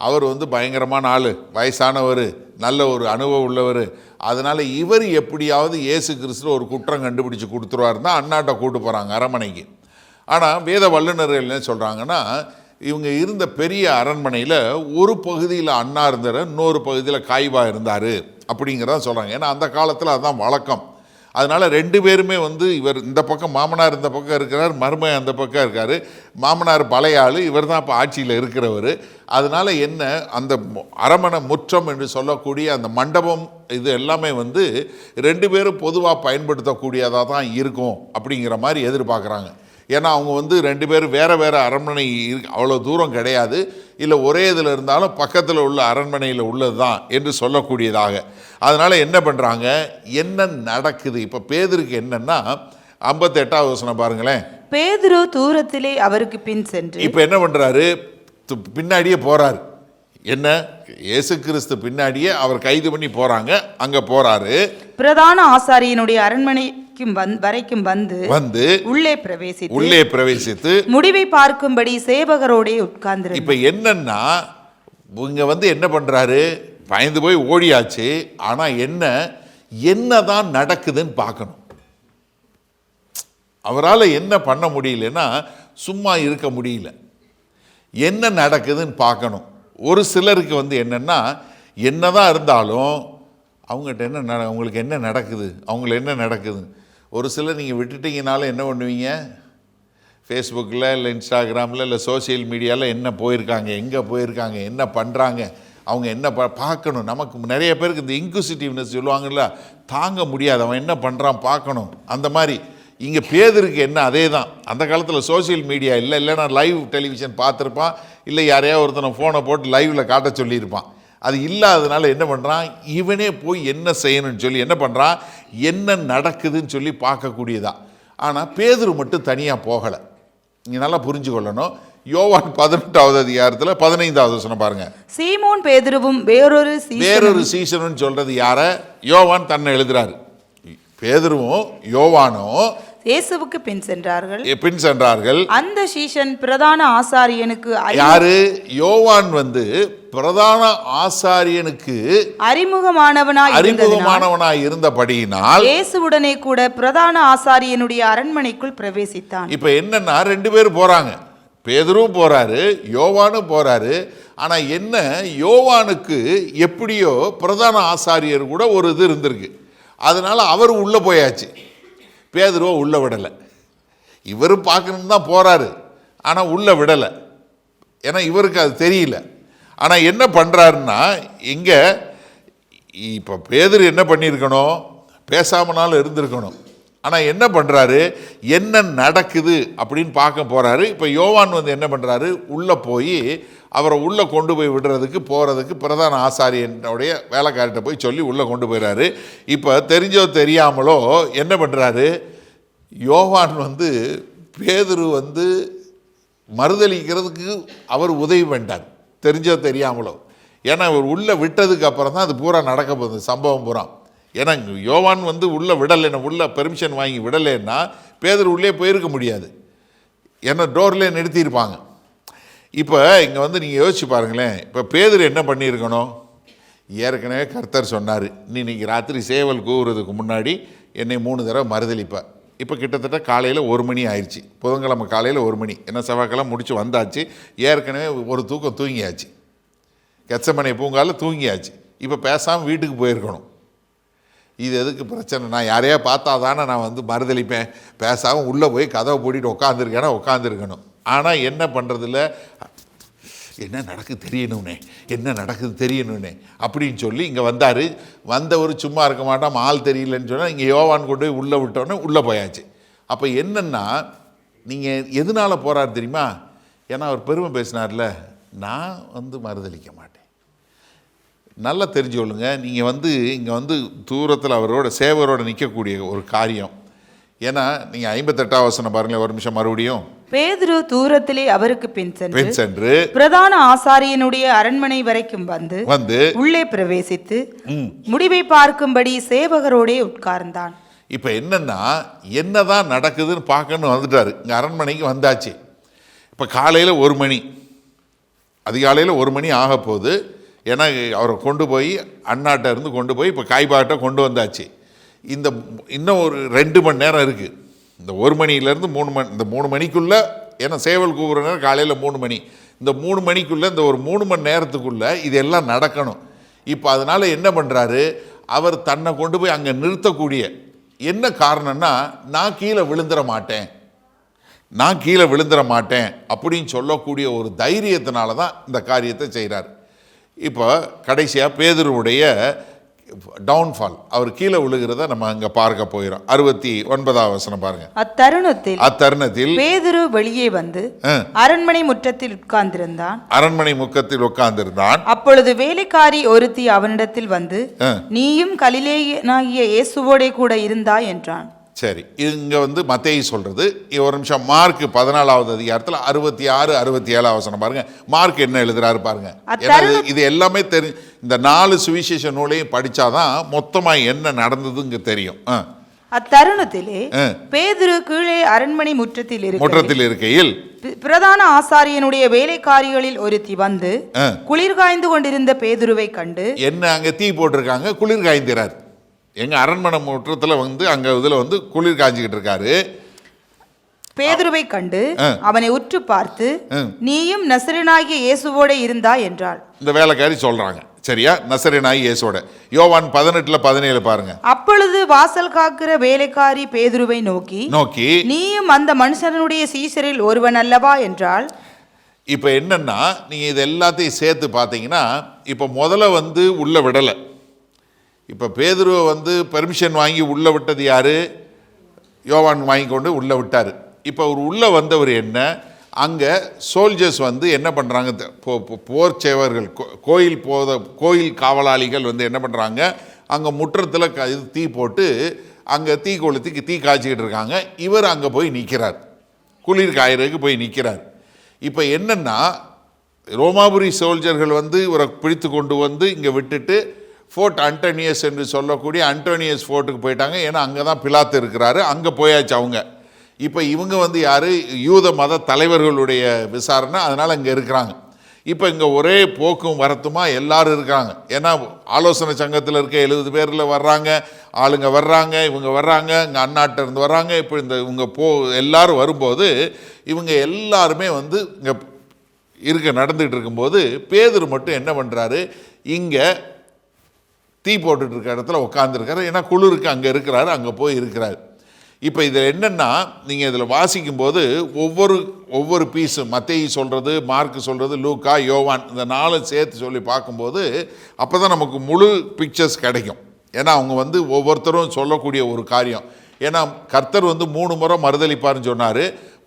அவர் வந்து பயங்கரமான ஆள், வயசானவர், நல்ல ஒரு அனுபவம் உள்ளவர், அதனால் இவர் எப்படியாவது இயேசு கிறிஸ்துவ ஒரு குற்றம் கண்டுபிடிச்சி கொடுத்துருவாருன்னா அண்ணாட்ட கூட்டு போகிறாங்க அரண்மனைக்கு. ஆனால் வேத வல்லுநர்கள் என்ன சொல்கிறாங்கன்னா, இவங்க இருந்த பெரிய அரண்மனையில் ஒரு பகுதியில் அண்ணா இருந்தார், இன்னொரு பகுதியில் காய்பா இருந்தார் அப்படிங்கிறத சொல்கிறாங்க. ஏன்னா அந்த காலத்தில் அதுதான் வழக்கம். அதனால் 2 பேருமே வந்து, இவர் இந்த பக்கம் மாமனார் இந்த பக்கம் இருக்கிறார், மருமகன் அந்த பக்கம் இருக்கார். மாமனார் பழைய ஆள், இவர் தான் இப்போ ஆட்சியில் இருக்கிறவர். அதனால் என்ன, அந்த அரமனை முற்றம் என்று சொல்லக்கூடிய அந்த மண்டபம் இது எல்லாமே வந்து 2 பேரும் பொதுவாக பயன்படுத்தக்கூடியதாக தான் இருக்கும் அப்படிங்கிற மாதிரி எதிர்பார்க்குறாங்க. ஏன்னா அவங்க வந்து 2 பேரும் வேறு அரண்மனை அவ்வளோ தூரம் கிடையாது, இல்லை ஒரே இதில் இருந்தாலும் பக்கத்தில் உள்ள அரண்மனையில் உள்ளது தான் என்று சொல்லக்கூடியதாக. அதனால் என்ன பண்ணுறாங்க, என்ன நடக்குது இப்போ பேதுருக்கு என்னன்னா, 58வது வசனம் பாருங்களேன். பேதுரு தூரத்திலே அவருக்கு பின் சென்று இப்போ என்ன பண்ணுறாரு, பின்னாடியே போகிறாரு. என்ன, இயேசு கிறிஸ்து பின்னாடியே அவர் கைது பண்ணி போகிறாங்க, அங்கே போகிறாரு. பிரதான ஆசாரியனுடைய அரண்மனை வரைக்கும் வந்து உள்ளே பிரவேசித்து முடிவை பார்க்கும்படி சேவகரோடே உட்கார்ந்து. இப்ப என்னன்னா, இங்க வந்து என்ன பண்றாரு, பயந்து போய் ஓடியாச்சு. ஆனால் என்னதான் நடக்குதுன்னு பார்க்கணும். அவரால் என்ன பண்ண முடியலன்னா சும்மா இருக்க முடியல, என்ன நடக்குதுன்னு பார்க்கணும். ஒரு சிலருக்கு என்னென்னா என்னதான் இருந்தாலும் அவங்ககிட்ட அவங்களுக்கு என்ன நடக்குது, அவங்களுக்கு என்ன நடக்குது. ஒரு சிலர் நீங்கள் விட்டுட்டீங்கனாலும் என்ன பண்ணுவீங்க, ஃபேஸ்புக்கில் இல்லை இன்ஸ்டாகிராமில் இல்லை சோசியல் மீடியாவில் என்ன போயிருக்காங்க, எங்கே போயிருக்காங்க, என்ன பண்ணுறாங்க, அவங்க என்ன பார்க்கணும். நமக்கு நிறைய பேருக்கு இந்த இன்குசிட்டிவ்னஸ் சொல்லுவாங்கல்ல, தாங்க முடியாது, அவன் என்ன பண்ணுறான் பார்க்கணும். அந்த மாதிரி இங்கே பேதருக்கு என்ன அதே தான். அந்த காலத்தில் சோசியல் மீடியா இல்லைன்னா லைவ் டெலிவிஷன் பார்த்துருப்பான், இல்லை யாரையா ஒருத்தனை ஃபோனை போட்டு லைவில் காட்ட சொல்லியிருப்பான். அது இல்லாததுனால என்ன பண்ணுறான், இவனே போய் என்ன செய்யணும்னு சொல்லி என்ன பண்ணுறான், என்ன நடக்குதுன்னு சொல்லி பார்க்கக்கூடியதா. ஆனால் பேதுரு மட்டும் தனியாக போகலை. நீங்கள் நல்லா புரிஞ்சு கொள்ளணும். யோவான் 18வது அதிகாரத்தில் 15வது வசனம் பாருங்க. சீமோன் பேதுருவும் வேறொரு சீசனும் சொல்றது யார? யோவான் தன்னை எழுதுறாரு. பேதுருவும் யோவானும் இயேசுவுக்கு பின் சென்றார்கள். அந்த சீஷன் பிரதான ஆசாரியனுக்கு யாரு? யோவான் பிரதான ஆசாரியனுக்கு அறிமுகமானவனாய் இருந்தபடியினால் இயேசுவுடனே கூட பிரதான ஆசாரியனுடைய அரண்மனைக்குள் பிரவேசித்தான். இப்ப என்னன்னா 2 பேர் போறாங்க, பேதுருவும் போறாரு, யோவானும் போறாரு. ஆனா என்ன, யோவானுக்கு எப்படியோ பிரதான ஆசாரியர் கூட ஒரு இது இருந்திருக்கு. அதனால அவர் உள்ள போயாச்சு, பேதுருவை உள்ள விடலை. இவரும் பார்க்கணுன்னு தான் போறாரு, ஆனால் உள்ள விடலை. ஏன்னா இவருக்கு அது தெரியல. ஆனால் என்ன பண்ணுறாருன்னா, இங்கே இப்போ பேதுரு என்ன பண்ணியிருக்கணும், பேசாமனாலும் இருந்திருக்கணும். ஆனால் என்ன பண்ணுறாரு, என்ன நடக்குது அப்படின்னு பார்க்க போகிறாரு. இப்போ யோவான் என்ன பண்ணுறாரு, உள்ளே போய் அவரை உள்ளே கொண்டு போய் போகிறதுக்கு பிரதான ஆசாரியனுடைய வேலைக்காரிட்ட போய் சொல்லி உள்ளே கொண்டு போயிறாரு. இப்போ தெரிஞ்சோ தெரியாமலோ என்ன பண்ணுறாரு, யோவான் பேதுரு மறுதளிக்கிறதுக்கு அவர் உதவி பண்ணிட்டார், தெரிஞ்சோ தெரியாமலோ. ஏன்னா அவர் உள்ளே விட்டதுக்கு அப்புறம் தான் அது பூரா நடக்க போகுது, சம்பவம் பூரா. ஏன்னா யோவான் உள்ளே விடலைன்னா, உள்ள பெர்மிஷன் வாங்கி விடலைன்னா பேதுரு உள்ளே போயிருக்க முடியாது. ஏன்னா டோர்லேயே நிறுத்தியிருப்பாங்க. இப்போ இங்கே நீங்கள் யோசிச்சு பாருங்களேன். இப்போ பேதுரு என்ன பண்ணியிருக்கணும், ஏற்கனவே கர்த்தர் சொன்னார், நீ இன்னைக்கு ராத்திரி சேவல் கூவுறதுக்கு முன்னாடி என்னை 3 தடவை மறுதளிப்ப. இப்போ கிட்டத்தட்ட காலையில் 1 மணி ஆயிடுச்சு, புதன்கிழமை காலையில் 1 மணி. ஏன்னா செவ்வாய்க்கிழமை முடிச்சு வந்தாச்சு, ஏற்கனவே ஒரு தூக்கம் தூங்கியாச்சு, கெத்செமனே பூங்கால தூங்கியாச்சு. இப்போ பேசாமல் வீட்டுக்கு போயிருக்கணும். இது எதுக்கு பிரச்சனை, நான் யாரையா பார்த்தா தானே நான் மறுதளிப்பேன், பேசாமல் உள்ளே போய் கதவை பூட்டிட்டு உட்காந்துருக்கணும். ஆனால் என்ன பண்ணுறதில்ல, என்ன நடக்குது தெரியணும்னே அப்படின்னு சொல்லி இங்கே வந்தவர் சும்மா இருக்க மாட்டான், ஆள் தெரியலன்னு சொன்னால் இங்கே யோவான் கொண்டு போய் உள்ளே விட்டோன்னே உள்ளே போயாச்சு. அப்போ என்னென்னா, நீங்கள் எதனால் போகிறார் தெரியுமா, ஏன்னா அவர் பெருமை பேசினார்ல, நான் மறுதளிக்க மாட்டேன். நல்லா தெரிஞ்சுக்கொள்ளுங்க. நீங்கள் இங்கே தூரத்தில் அவரோட சேவரோடு நிற்கக்கூடிய ஒரு காரியம். ஏன்னா நீங்கள் 58வது வசனம் பாருங்களேன், ஒரு நிமிஷம் மறுபடியும். பேதுரு தூரத்திலே அவருக்கு பின் சென்று பிரதான ஆசாரியனுடைய அரண்மனை வரைக்கும் வந்து உள்ளே பிரவேசித்து முடிவை பார்க்கும்படி சேவகரோடே உட்கார்ந்தான். இப்ப என்னதான் நடக்குதுன்னு பார்க்கணும் வந்துட்டாரு. இங்க அரண்மனைக்கு வந்தாச்சு. இப்ப காலையில 1 மணி, அதிகாலையில் 1 மணி ஆக போகுது. ஏன்னா அவரை கொண்டு போய் அண்ணாட்ட இருந்து கொண்டு போய் இப்போ காய்பாட்டை கொண்டு வந்தாச்சு. இன்னும் ஒரு 2 மணி நேரம் இருக்குது. இந்த 1 மணிலேருந்து 3 மணி, இந்த 3 மணிக்குள்ளே, ஏன்னா சேவல் கூவுற நேரம் காலையில் 3 மணி, இந்த 3 மணிக்குள்ளே, இந்த ஒரு 3 மணி நேரத்துக்குள்ளே இதெல்லாம் நடக்கணும். இப்போ அதனால் என்ன பண்ணுறாரு, அவர் தன்னை கொண்டு போய் அங்கே நிறுத்தக்கூடிய என்ன காரணம்னா, நான் கீழே விழுந்துட மாட்டேன் அப்படின்னு சொல்லக்கூடிய ஒரு தைரியத்தினால தான் இந்த காரியத்தை செய்கிறார். இப்போ கடைசியாக பேதுருவுடைய டவுன்ஃபால், அவர் கீழே விழுகிறத நம்ம அங்க பார்க்க போகிறோம். 69வது வசனம் பாருங்க. அத்தருணத்தில் பேதுரு வெளியே வந்து அரண்மனை முற்றத்தில் உட்கார்ந்திருந்தான். அப்பொழுது வேலைக்காரி ஒருத்தி அவனிடத்தில் வந்து, நீயும் கலிலேயனாகிய இயேசுவோடே கூட இருந்தாய் என்றான். சரி, இங்க மத்தேயு சொல்றது. ஒரு நிமிஷம் மார்க் 14வது அதிகாரத்தில் 66, 67 வசனம் பாருங்க. மார்க் என்ன எழுதுறாரு பாருங்க. இது எல்லாமே இந்த 4 சுவிசேஷ நூலையும் படிச்சாதான் மொத்தமா என்ன நடந்ததுங்க தெரியும். அத்தருணத்திலே பேதுரு கீழே அரண்மனை முற்றத்தில் இருக்கையில் பிரதான ஆசாரியனுடைய வேலைக்காரிகளில் ஒருத்தி வந்து குளிர் காய்ந்து கொண்டிருந்த பேதுருவை கண்டு, என்ன அங்க தீ போட்டிருக்காங்க, குளிர் காய்ந்திறார். எங்க அரண்மனை முற்றத்துல வந்து அங்க இதுல வந்து குளிர் காய்ஞ்சிக்கிட்டு இருக்காரு. பேதுருவை கண்டு அவனை உற்று பார்த்து, நீயும் நசரேயனாகிய இயேசுவோட இருந்தா என்றாள். இந்த வேலைக்காரி சொல்றாங்க, சரியா? நசரேயனாகிய இயேசுவோட. யோவான் 18:17 பாருங்க. அப்பொழுது வாசல் காக்கிற வேலைக்காரி பேதுருவை நோக்கி, நீயும் அந்த மனுஷனுடைய சீசரில் ஒருவன் அல்லவா என்றாள். இப்ப என்னன்னா, நீங்க இது எல்லாத்தையும் சேர்த்து பார்த்தீங்கன்னா, இப்ப முதல்ல வந்து உள்ள விடலை. இப்ப பேதுருவை வந்து பெர்மிஷன் வாங்கி உள்ள விட்டது யாரு? யோவான் வாங்கி கொண்டு உள்ள விட்டாரு. இப்போ அவர் உள்ளே வந்தவர் என்ன, அங்கே சோல்ஜர்ஸ் வந்து என்ன பண்ணுறாங்க, போர் சேவர்கள், கோயில் காவலாளிகள் வந்து என்ன பண்ணுறாங்க, அங்கே முற்றத்தில் இது தீ போட்டு அங்கே தீ கொளுத்தி தீ காய்ச்சிக்கிட்டு இருக்காங்க. இவர் அங்கே போய் நிற்கிறார், குளிர் காயறதுக்கு போய் நிற்கிறார். இப்போ என்னென்னா, ரோமாபுரி சோல்ஜர்கள் வந்து இவரை பிடித்து கொண்டு வந்து இங்கே விட்டுட்டு ஃபோர்ட் அண்டோனியஸ் என்று சொல்லக்கூடிய அண்டோனியஸ் ஃபோர்ட்டுக்கு போயிட்டாங்க. ஏன்னா அங்கே தான் பிலாத்து இருக்கிறாரு, அங்கே போயாச்சு அவங்க. இப்போ இவங்க வந்து யார், யூத மத தலைவர்களுடைய விசாரணை, அதனால் இங்கே இருக்கிறாங்க. இப்போ இங்கே ஒரே போக்கும் வரத்துமா எல்லாரும் இருக்காங்க. ஏன்னா ஆலோசனை சங்கத்தில் இருக்க 70 பேரில் வர்றாங்க, ஆளுங்க வர்றாங்க, இவங்க வர்றாங்க, இங்கே அந்நாட்டில் இருந்து வர்றாங்க. இப்போ இவங்க எல்லாரும் வரும்போது இவங்க எல்லாருமே வந்து இங்கே நடந்துகிட்டு இருக்கும்போது பேதுரு மட்டும் என்ன பண்ணுறாரு, இங்கே தீ போட்டுட்டு இருக்க இடத்துல உட்காந்துருக்காரு. ஏன்னா குளிருக்கு அங்கே இருக்கிறாரு, அங்கே போய் இருக்கிறாரு. இப்போ இதில் என்னென்னா, நீங்கள் இதில் வாசிக்கும்போது ஒவ்வொரு பீஸும் மத்தேயு சொல்கிறது, மார்க்கு சொல்கிறது, லூக்கா, யோவான், இந்த 4 சேர்த்து சொல்லி பார்க்கும்போது அப்போ தான் நமக்கு முழு பிக்சர்ஸ் கிடைக்கும். ஏன்னா அவங்க வந்து ஒவ்வொருத்தரும் சொல்லக்கூடிய ஒரு காரியம். ஏன்னா கர்த்தர் வந்து 3 முறை மறுதளிப்பார்னு சொன்னார்,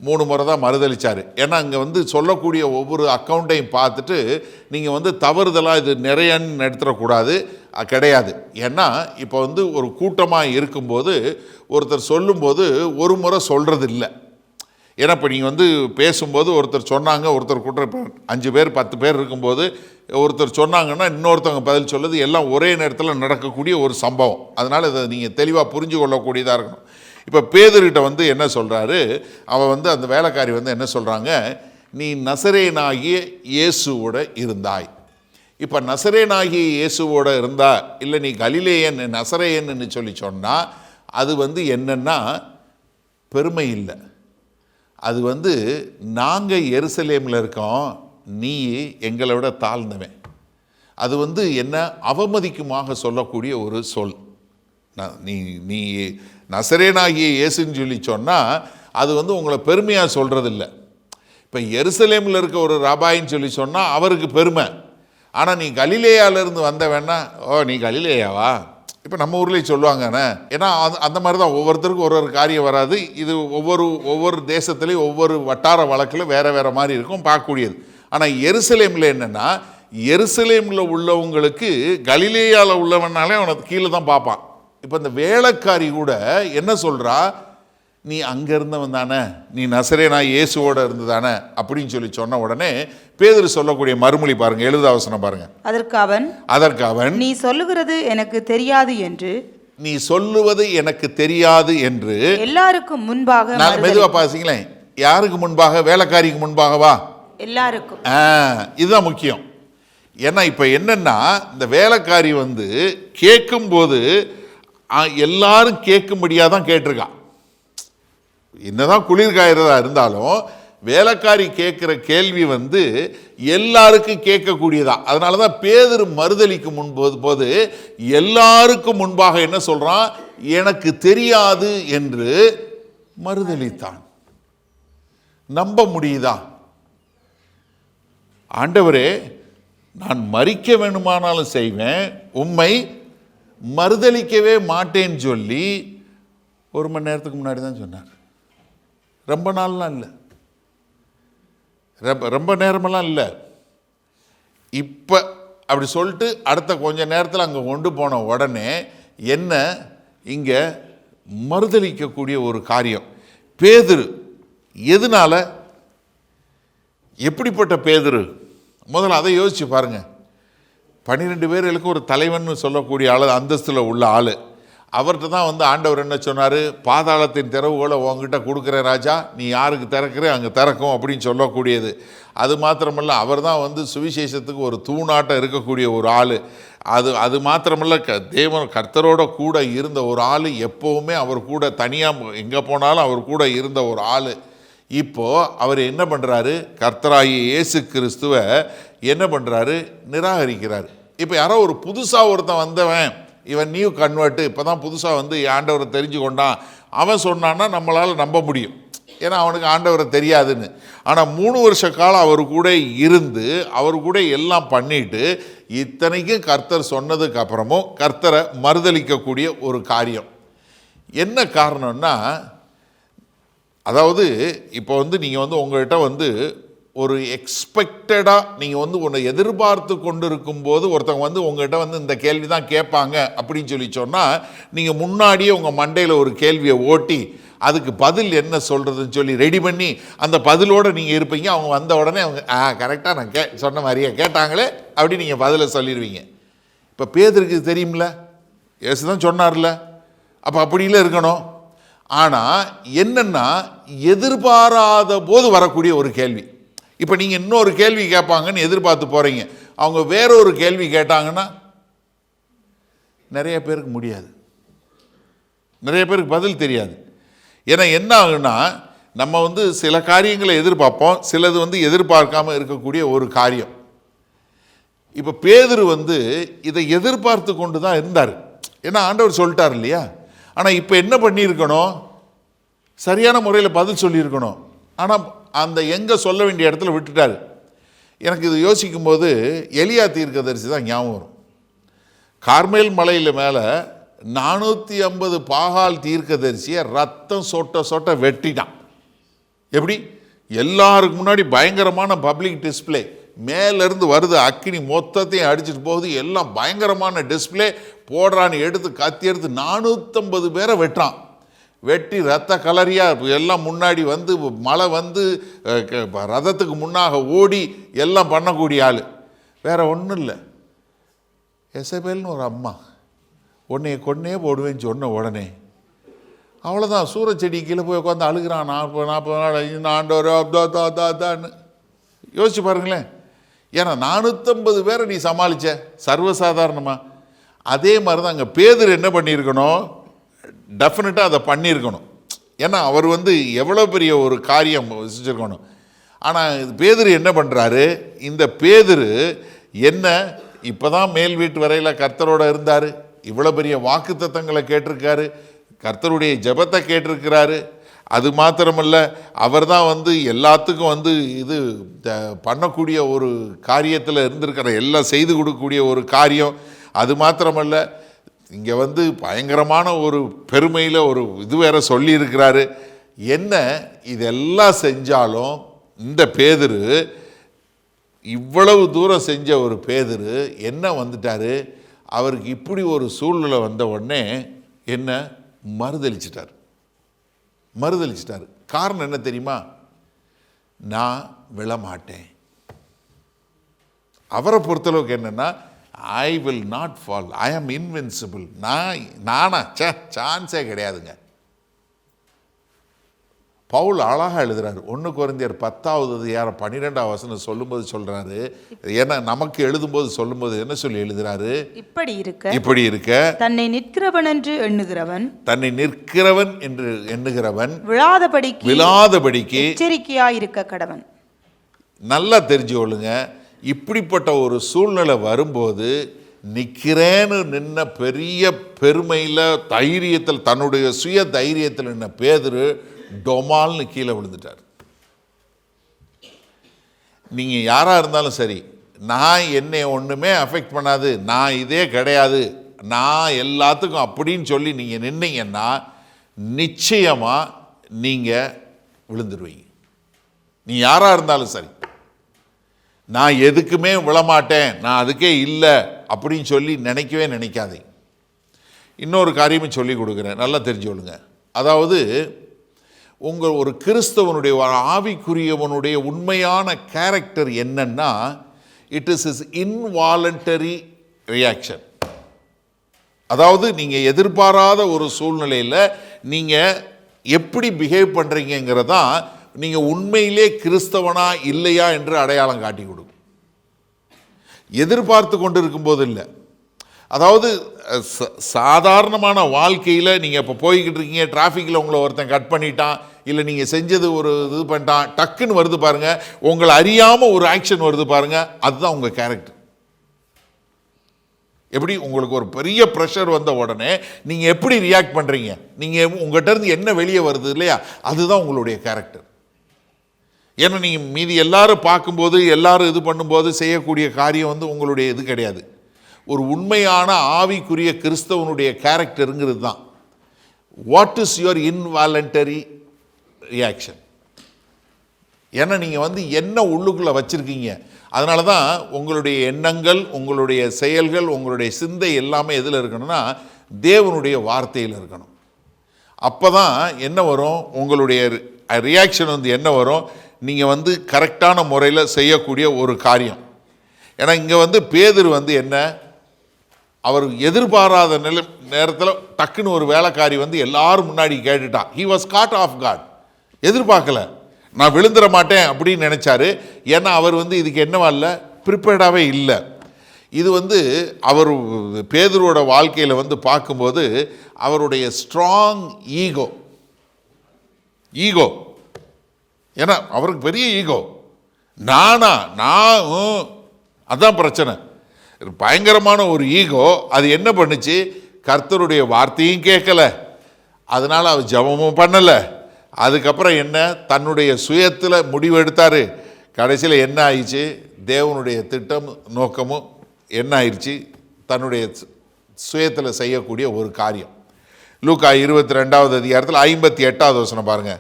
3 முறை தான் மறுதளித்தார். ஏன்னா அங்கே வந்து சொல்லக்கூடிய ஒவ்வொரு அக்கௌண்ட்டையும் பார்த்துட்டு நீங்கள் வந்து தவறுதலாக இது நிறையன்னு எடுத்துடக்கூடாது, கிடையாது. ஏன்னா இப்போ வந்து ஒரு கூட்டமாக இருக்கும்போது ஒருத்தர் சொல்லும்போது ஒரு முறை சொல்கிறது இல்லை. ஏன்னா இப்போ நீங்கள் வந்து பேசும்போது ஒருத்தர் சொன்னாங்க, ஒருத்தர் கூட்டம் 5 பேர் 10 பேர் இருக்கும்போது ஒருத்தர் சொன்னாங்கன்னா இன்னொருத்தவங்க பதில் சொல்லுது, எல்லாம் ஒரே நேரத்தில் நடக்கக்கூடிய ஒரு சம்பவம். அதனால் இதை நீங்கள் தெளிவாக புரிஞ்சு கொள்ளக்கூடியதாக இருக்கணும். இப்போ பேதுருகிட்ட வந்து என்ன சொல்கிறாரு, அவன் வந்து அந்த வேலைக்காரி வந்து என்ன சொல்கிறாங்க, நீ நசரேயனாகிய இயேசுவோட இருந்தாய். இப்போ நசரேயனாகிய இயேசுவோட இருந்தா, இல்லை நீ கலிலேயன் நசரேயன்னு சொல்லி சொன்னால் அது வந்து என்னன்னா பெருமை இல்லை. அது வந்து நாங்கள் எருசலேமில் இருக்கோம், நீ எங்களை விட தாழ்ந்தவன். அது வந்து என்ன அவமதிக்குமாக சொல்லக்கூடிய ஒரு சொல். நீ நசரேயனாகிய இயேசுன்னு சொல்லி சொன்னால் அது வந்து உங்களை பெருமையாக சொல்கிறது இல்லை. இப்போ எருசலேமில் இருக்க ஒரு ரபாயின்னு சொல்லி சொன்னால் அவருக்கு பெருமை. ஆனால் நீ கலிலேயாவிலேருந்து வந்தவேன்னா, ஓ நீ கலிலேயாவா, இப்போ நம்ம ஊர்லேயும் சொல்லுவாங்கண்ணே. ஏன்னா அந்த மாதிரி தான் ஒவ்வொருத்தருக்கும் ஒரு காரியம் வராது. இது ஒவ்வொரு தேசத்துலேயும் ஒவ்வொரு வட்டார வழக்கில் வேறு மாதிரி இருக்கும், பார்க்கக்கூடியது. ஆனால் எருசலேமில் என்னென்னா, எருசலேமில் உள்ளவங்களுக்கு கலிலேயாவில் உள்ளவனாலே அவனை கீழே தான் பார்ப்பான். இப்போ இந்த வேலைக்காரி கூட என்ன சொல்கிறா, நீ அங்கே இருந்தவன் தானே, நீ நசரேயனாகிய இயேசுவோட இருந்து தானே அப்படின்னு சொல்லி சொன்ன உடனே பேதுரு சொல்லக்கூடிய மறுமொழி பாருங்க, 70 வசனம் பாருங்க. அதற்கு அவன் நீ சொல்லுவது எனக்கு தெரியாது என்று எல்லாருக்கும் முன்பாக, மெதுவா பாசிங்களேன், யாருக்கு முன்பாக, வேலைக்காரிக்கு முன்பாகவா, எல்லாருக்கும். இதுதான் முக்கியம். ஏன்னா இப்போ என்னன்னா, இந்த வேலைக்காரி வந்து கேட்கும்போது எல்லாரும் கேட்கும்படியாக தான் கேட்டிருக்கான். என்னதான் குளிர் காயறதா இருந்தாலும் வேலைக்காரி கேட்குற கேள்வி வந்து எல்லாருக்கும் கேட்கக்கூடியதா. அதனால தான் பேதுரு மறுதலிக்கும் போது எல்லாருக்கும் முன்பாக என்ன சொல்றான், எனக்கு தெரியாது என்று மறுதலித்தான். நம்ப முடியுதா? ஆண்டவரே, நான் மரிக்க வேணுமானாலும் செய்வேன், உம்மை மறுதலிக்கவே மாட்டேன்னு சொல்லி 1 மணி நேரத்துக்கு முன்னாடி தான் சொன்னார். ரொம்ப நாள்லாம் இல்லை, ரொம்ப நேரமெல்லாம் இல்லை. இப்போ அப்படி சொல்லிட்டு அடுத்த கொஞ்ச நேரத்தில் அங்கே கொண்டு போன உடனே என்ன, இங்கே மறுதலிக்கக்கூடிய ஒரு காரியம். பேதுரு எதனால, எப்படிப்பட்ட பேதுரு, முதல்ல அதை யோசிச்சு பாருங்க. 12 பேர்களுக்கு ஒரு தலைவன் சொல்லக்கூடிய ஆள், அந்தஸ்தில் உள்ள ஆள். அவர்கிட்ட தான் வந்து ஆண்டவர் என்ன சொன்னார், பாதாளத்தின் திறவுகோலை உங்ககிட்ட கொடுக்குற ராஜா, நீ யாருக்கு திறக்கிற அங்கே திறக்கும் அப்படின்னு சொல்லக்கூடியது. அது மாத்திரமல்ல, அவர் தான் வந்து சுவிசேஷத்துக்கு ஒரு தூணாட்டம் இருக்கக்கூடிய ஒரு ஆள். அது மாத்திரமல்ல, தேவன் கர்த்தரோட கூட இருந்த ஒரு ஆள், எப்போவுமே அவர் கூட தனியாக எங்கே போனாலும் அவர் கூட இருந்த ஒரு ஆள். இப்போது அவர் என்ன பண்ணுறாரு, கர்த்தராகிய இயேசு கிறிஸ்துவை என்ன பண்ணுறாரு, நிராகரிக்கிறார். இப்போ யாரோ ஒரு புதுசாக ஒருத்தன் வந்தவன், இவன் நியூ கன்வெர்ட்டு, இப்போ தான் புதுசாக வந்து ஆண்டவரை தெரிஞ்சு கொண்டான், அவன் சொன்னான்னா நம்மளால் நம்ப முடியும், ஏன்னா அவனுக்கு ஆண்டவரை தெரியாதுன்னு. ஆனால் 3 வருஷ காலம் அவர் கூட இருந்து அவர் கூட எல்லாம் பண்ணிட்டு இத்தனைக்கும் கர்த்தர் சொன்னதுக்கு அப்புறமும் கர்த்தரை மறுதலிக்கக்கூடிய ஒரு காரியம். என்ன காரணம்னா, அதாவது இப்போ வந்து நீங்கள் வந்து உங்கள்கிட்ட வந்து ஒரு எக்ஸ்பெக்டடாக நீங்கள் வந்து ஒன்று எதிர்பார்த்து கொண்டு இருக்கும்போது ஒருத்தவங்க வந்து உங்கள்கிட்ட வந்து இந்த கேள்வி தான் கேட்பாங்க அப்படின்னு சொல்லி சொன்னால், நீங்கள் முன்னாடியே உங்கள் மண்டையில் ஒரு கேள்வியை ஓட்டி அதுக்கு பதில் என்ன சொல்கிறதுன்னு சொல்லி ரெடி பண்ணி அந்த பதிலோடு நீங்கள் இருப்பீங்க. அவங்க வந்த உடனே அவங்க கரெக்டாக நான் சொன்ன மாதிரியே கேட்டாங்களே அப்படி நீங்கள் பதிலை சொல்லிடுவீங்க. இப்போ பேதுருக்கு தெரியும்ல, இயேசு தான் சொன்னார்ல, அப்போ அப்படில இருக்கணும். ஆனால் என்னென்னா, எதிர்பாராத போது வரக்கூடிய ஒரு கேள்வி. இப்போ நீங்கள் இன்னொரு கேள்வி கேட்பாங்கன்னு எதிர்பார்த்து போகிறீங்க, அவங்க வேறொரு கேள்வி கேட்டாங்கன்னா நிறைய பேருக்கு முடியாது, நிறைய பேருக்கு பதில் தெரியாது. ஏன்னா என்ன ஆகுன்னா, நம்ம வந்து சில காரியங்களை எதிர்பார்ப்போம், சிலது வந்து எதிர்பார்க்காம இருக்கக்கூடிய ஒரு காரியம். இப்போ பேதுரு வந்து இதை எதிர்பார்த்து கொண்டு தான் இருந்தார், ஏன்னா ஆண்டவர் சொல்லிட்டார் இல்லையா. ஆனால் இப்போ என்ன பண்ணியிருக்கணும், சரியான முறையில் பதில் சொல்லியிருக்கணும். ஆனால் அந்த எங்கே சொல்ல வேண்டிய இடத்துல விட்டுட்டார். எனக்கு இது யோசிக்கும்போது எலியா தீர்க்கதரிசி தான் ஞாபகம் வரும். கார்மேல் மலையில் மேலே 450 பாகால் தீர்க்கதரிசியை ரத்தம் சொட்ட சொட்ட வெட்டிட்டான். எப்படி? எல்லாருக்கு முன்னாடி பயங்கரமான பப்ளிக் டிஸ்பிளே, மேலேருந்து வருது அக்கினி மொத்தத்தையும் அடிச்சுட்டு போகுது, எல்லாம் பயங்கரமான டிஸ்பிளே போடுறான்னு எடுத்து கத்தி எடுத்து 450 பேரை வெட்டுறான். வெட்டி ரத்த கலரியாக எல்லாம் முன்னாடி வந்து மழை வந்து ரதத்துக்கு முன்னாக ஓடி எல்லாம் பண்ணக்கூடிய ஆள். வேற ஒன்றும் இல்லை, எசபேல்னு ஒரு அம்மா உன்னைய கொன்னே போடுவேன்னு சொன்ன உடனே அவ்வளோதான், சூரச்செடி கீழே போய் உட்காந்து அழுகிறான். 40 நாள் ஆண்டவரான்னு யோசிச்சு பாருங்களேன். ஏன்னா 450 பேரை நீ சமாளிச்ச சர்வசாதாரணமாக. அதே மாதிரி தான் அங்கே பேதுரு என்ன பண்ணியிருக்கணும், டெஃபினட்டாக அதை பண்ணியிருக்கணும். ஏன்னா அவர் வந்து எவ்வளோ பெரிய ஒரு காரியம் வச்சுருக்கணும். ஆனால் பேதுரு என்ன பண்ணுறாரு, இந்த பேதுரு என்ன இப்போ தான் மேல் வீட்டு வரையில் கர்த்தரோடு இருந்தார், இவ்வளோ பெரிய வாக்குத்தத்தங்களை கேட்டிருக்காரு, கர்த்தருடைய ஜெபத்தை கேட்டிருக்கிறாரு. அது மாத்திரமல்ல, அவர் தான் வந்து எல்லாத்துக்கும் வந்து இது பண்ணக்கூடிய ஒரு காரியத்தில் இருந்திருக்கிற, எல்லாம் செய்து கொடுக்கக்கூடிய ஒரு காரியம். அது மாத்திரமல்ல, இங்கே வந்து பயங்கரமான ஒரு பெருமையில் ஒரு இது வேற சொல்லியிருக்கிறாரு. என்ன இதெல்லாம் செஞ்சாலும் இந்த பேதுரு, இவ்வளவு தூரம் செஞ்ச ஒரு பேதுரு என்ன வந்துட்டார், அவருக்கு இப்படி ஒரு சூழ்நிலை வந்த உடனே என்ன மறுதலிச்சிட்டார். காரணம் என்ன தெரியுமா, நான் விழமாட்டேன். அவரை பொறுத்தளவுக்கு என்னென்னா, ஐ வில் நாட் ஃபால், ஐ ஆம் இன்வின்சிபிள். நானா சான்ஸே கிடையாதுங்க. பவுல் அழகாக எழுதுறாரு, 1 கொரிந்தியர் 10:12 சொல்லும்போது சொல்றாரு. ஏன்னா நமக்கு எழுதும்போது சொல்லும்போது என்ன சொல்லி எழுதுறாரு, இப்படி இருக்க தன்னை நிற்கிறவன் என்று எண்ணுகிறவன் விழாதபடிக்கு எச்சரிக்கையாயிருக்க கடவன். நல்லா தெரிஞ்சு கொள்ளுங்க. இப்படிப்பட்ட ஒரு சூழ்நிலை வரும்போது நிற்கிறேன்னு நின்ன பெரிய பெருமையில் தைரியத்தில், தன்னுடைய சுய தைரியத்தில் நின்ன பேதுரு டொமால்னு கீழே விழுந்துட்டார். நீங்கள் யாராக இருந்தாலும் சரி, நான் என்னை ஒன்றுமே அஃபெக்ட் பண்ணாது, நான் இதே கிடையாது, நான் எல்லாத்துக்கும் அப்படின்னு சொல்லி நீங்கள் நின்னீங்கன்னா நிச்சயமாக நீங்கள் விழுந்துருவீங்க. நீ யாராக இருந்தாலும் சரி, நான் எதுக்குமே விழமாட்டேன், நான் அதுக்கே இல்லை அப்படின்னு சொல்லி நினைக்கவே நினைக்காதீங்க. இன்னொரு காரியமும் சொல்லி கொடுக்குறேன், நல்லா தெரிஞ்சு கொள்ளுங்க. அதாவது உங்கள் ஒரு கிறிஸ்தவனுடைய ஆவிக்குரியவனுடைய உண்மையான கேரக்டர் என்னன்னா, it is is involuntary reaction. அதாவது நீங்கள் எதிர்பாராத ஒரு சூழ்நிலையில் நீங்கள் எப்படி பிஹேவ் பண்ணுறீங்கிறதான் நீங்கள் உண்மையிலே கிறிஸ்தவனா இல்லையா என்று அடையாளம் காட்டி கொடுக்கும். எதிர்பார்த்து கொண்டு இருக்கும்போது இல்லை. அதாவது சாதாரணமான வாழ்க்கையில் நீங்கள் இப்போ போய்கிட்டு இருக்கீங்க, டிராஃபிக்கில் உங்களை ஒருத்தன் கட் பண்ணிட்டான், இல்லை நீங்கள் செஞ்சது ஒரு இது பண்ணிட்டான், டக்குன்னு வருது பாருங்கள், உங்களை அறியாமல் ஒரு ஆக்ஷன் வருது பாருங்கள், அதுதான் உங்கள் கேரக்டர். எப்படி உங்களுக்கு ஒரு பெரிய ப்ரெஷர் வந்த உடனே நீங்கள் எப்படி ரியாக்ட் பண்ணுறீங்க, நீங்கள் உங்கள்கிட்ட இருந்து என்ன வெளியே வருது இல்லையா, அதுதான் உங்களுடைய கேரக்டர். ஏன்னா நீங்கள் மீதி எல்லாரும் பார்க்கும்போது எல்லாரும் இது பண்ணும்போது செய்யக்கூடிய காரியம் வந்து உங்களுடைய இது கிடையாது. ஒரு உண்மையான ஆவிக்குரிய கிறிஸ்தவனுடைய கேரக்டருங்கிறது தான். What is your involuntary reaction? ஏன்னா நீங்கள் வந்து என்ன உள்ளுக்குள்ளே வச்சுருக்கீங்க, அதனால தான் உங்களுடைய எண்ணங்கள், உங்களுடைய செயல்கள், உங்களுடைய சிந்தை எல்லாமே எதில் இருக்கணும்னா தேவனுடைய வார்த்தையில் இருக்கணும். அப்போ தான் என்ன வரும், உங்களுடைய ரியாக்ஷன் வந்து என்ன வரும், நீங்கள் வந்து கரெக்டான முறையில் செய்யக்கூடிய ஒரு காரியம். ஏன்னா இங்கே வந்து பேதுரு வந்து என்ன, அவர் எதிர்பாராத நேரத்தில் டக்குன்னு ஒரு வேலைக்காரி வந்து எல்லாரும் முன்னாடி கேட்டுட்டான். He was god of god. எதிர்பார்க்கல, நான் விழுந்துட மாட்டேன் அப்படின்னு நினச்சாரு. ஏன்னா அவர் வந்து இதுக்கு என்னவா இல்லை, ப்ரிப்பேர்டாகவே இல்லை. இது வந்து அவர் பேதுருவோட வாழ்க்கையில் வந்து பார்க்கும்போது அவருடைய ஸ்ட்ராங் ஈகோ, ஏன்னா அவருக்கு பெரிய ஈகோ, நான் அதான் பிரச்சனை. பயங்கரமான ஒரு ஈகோ. அது என்ன பண்ணுச்சு, கர்த்தருடைய வார்த்தையும் கேட்கல, அதனால் அவர் ஜெபமும் பண்ணலை. அதுக்கப்புறம் என்ன, தன்னுடைய சுயத்தில் முடிவு எடுத்தார். கடைசியில் என்ன ஆயிடுச்சு, தேவனுடைய திட்டம் நோக்கமும் என்ன ஆயிடுச்சு, தன்னுடைய சுயத்தில் செய்யக்கூடிய ஒரு காரியம். லூக்கா 22வது அதிகாரத்தில் 58வது வசனம் பாருங்க.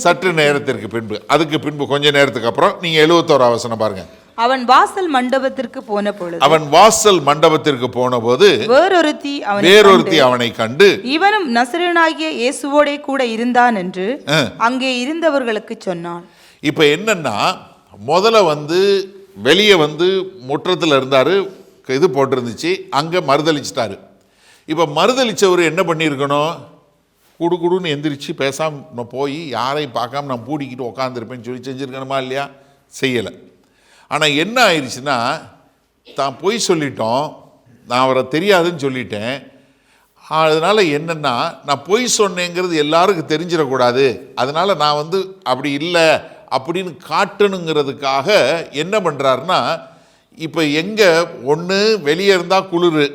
சற்று நேரத்திற்கு பின்பு, அதுக்கு பின்பு கொஞ்ச நேரத்துக்கு அப்புறம் நீங்க 71வது வசனம் பாருங்க. அவன் வாசல் மண்டபத்திற்கு போன போது வேறொருத்தி அவனை கண்டு இவனும் நசரேயனாகிய இயேசுவோடே கூட இருந்தான் என்று அங்கே இருந்தவர்களுக்கு சொன்னான். இப்ப என்னன்னா, முதல்ல வந்து வெளியே வந்து முற்றத்தில் இருந்தாரு, இது போட்டிருந்துச்சு, அங்க மறுதளிச்சிட்டாரு. இப்போ மறுதளிச்சவர் என்ன பண்ணியிருக்கணும், குடுன்னு எந்திரிச்சு பேசாமல் போய் யாரையும் பார்க்காம நான் பூடிக்கிட்டு உட்காந்துருப்பேன்னு சொல்லி செஞ்சுருக்கணுமா இல்லையா? செய்யலை. ஆனால் என்ன ஆயிடுச்சுன்னா, தான் பொய் சொல்லிட்டோம், நான் அவரை தெரியாதுன்னு சொல்லிட்டேன். அதனால் என்னென்னா, நான் பொய் சொன்னேங்கிறது எல்லாருக்கும் தெரிஞ்சிடக்கூடாது, அதனால் நான் வந்து அப்படி இல்லை அப்படின்னு காட்டணுங்கிறதுக்காக என்ன பண்ணுறாருன்னா, இப்போ எங்கே ஒன்று வெளியே இருந்தால் குளிர்,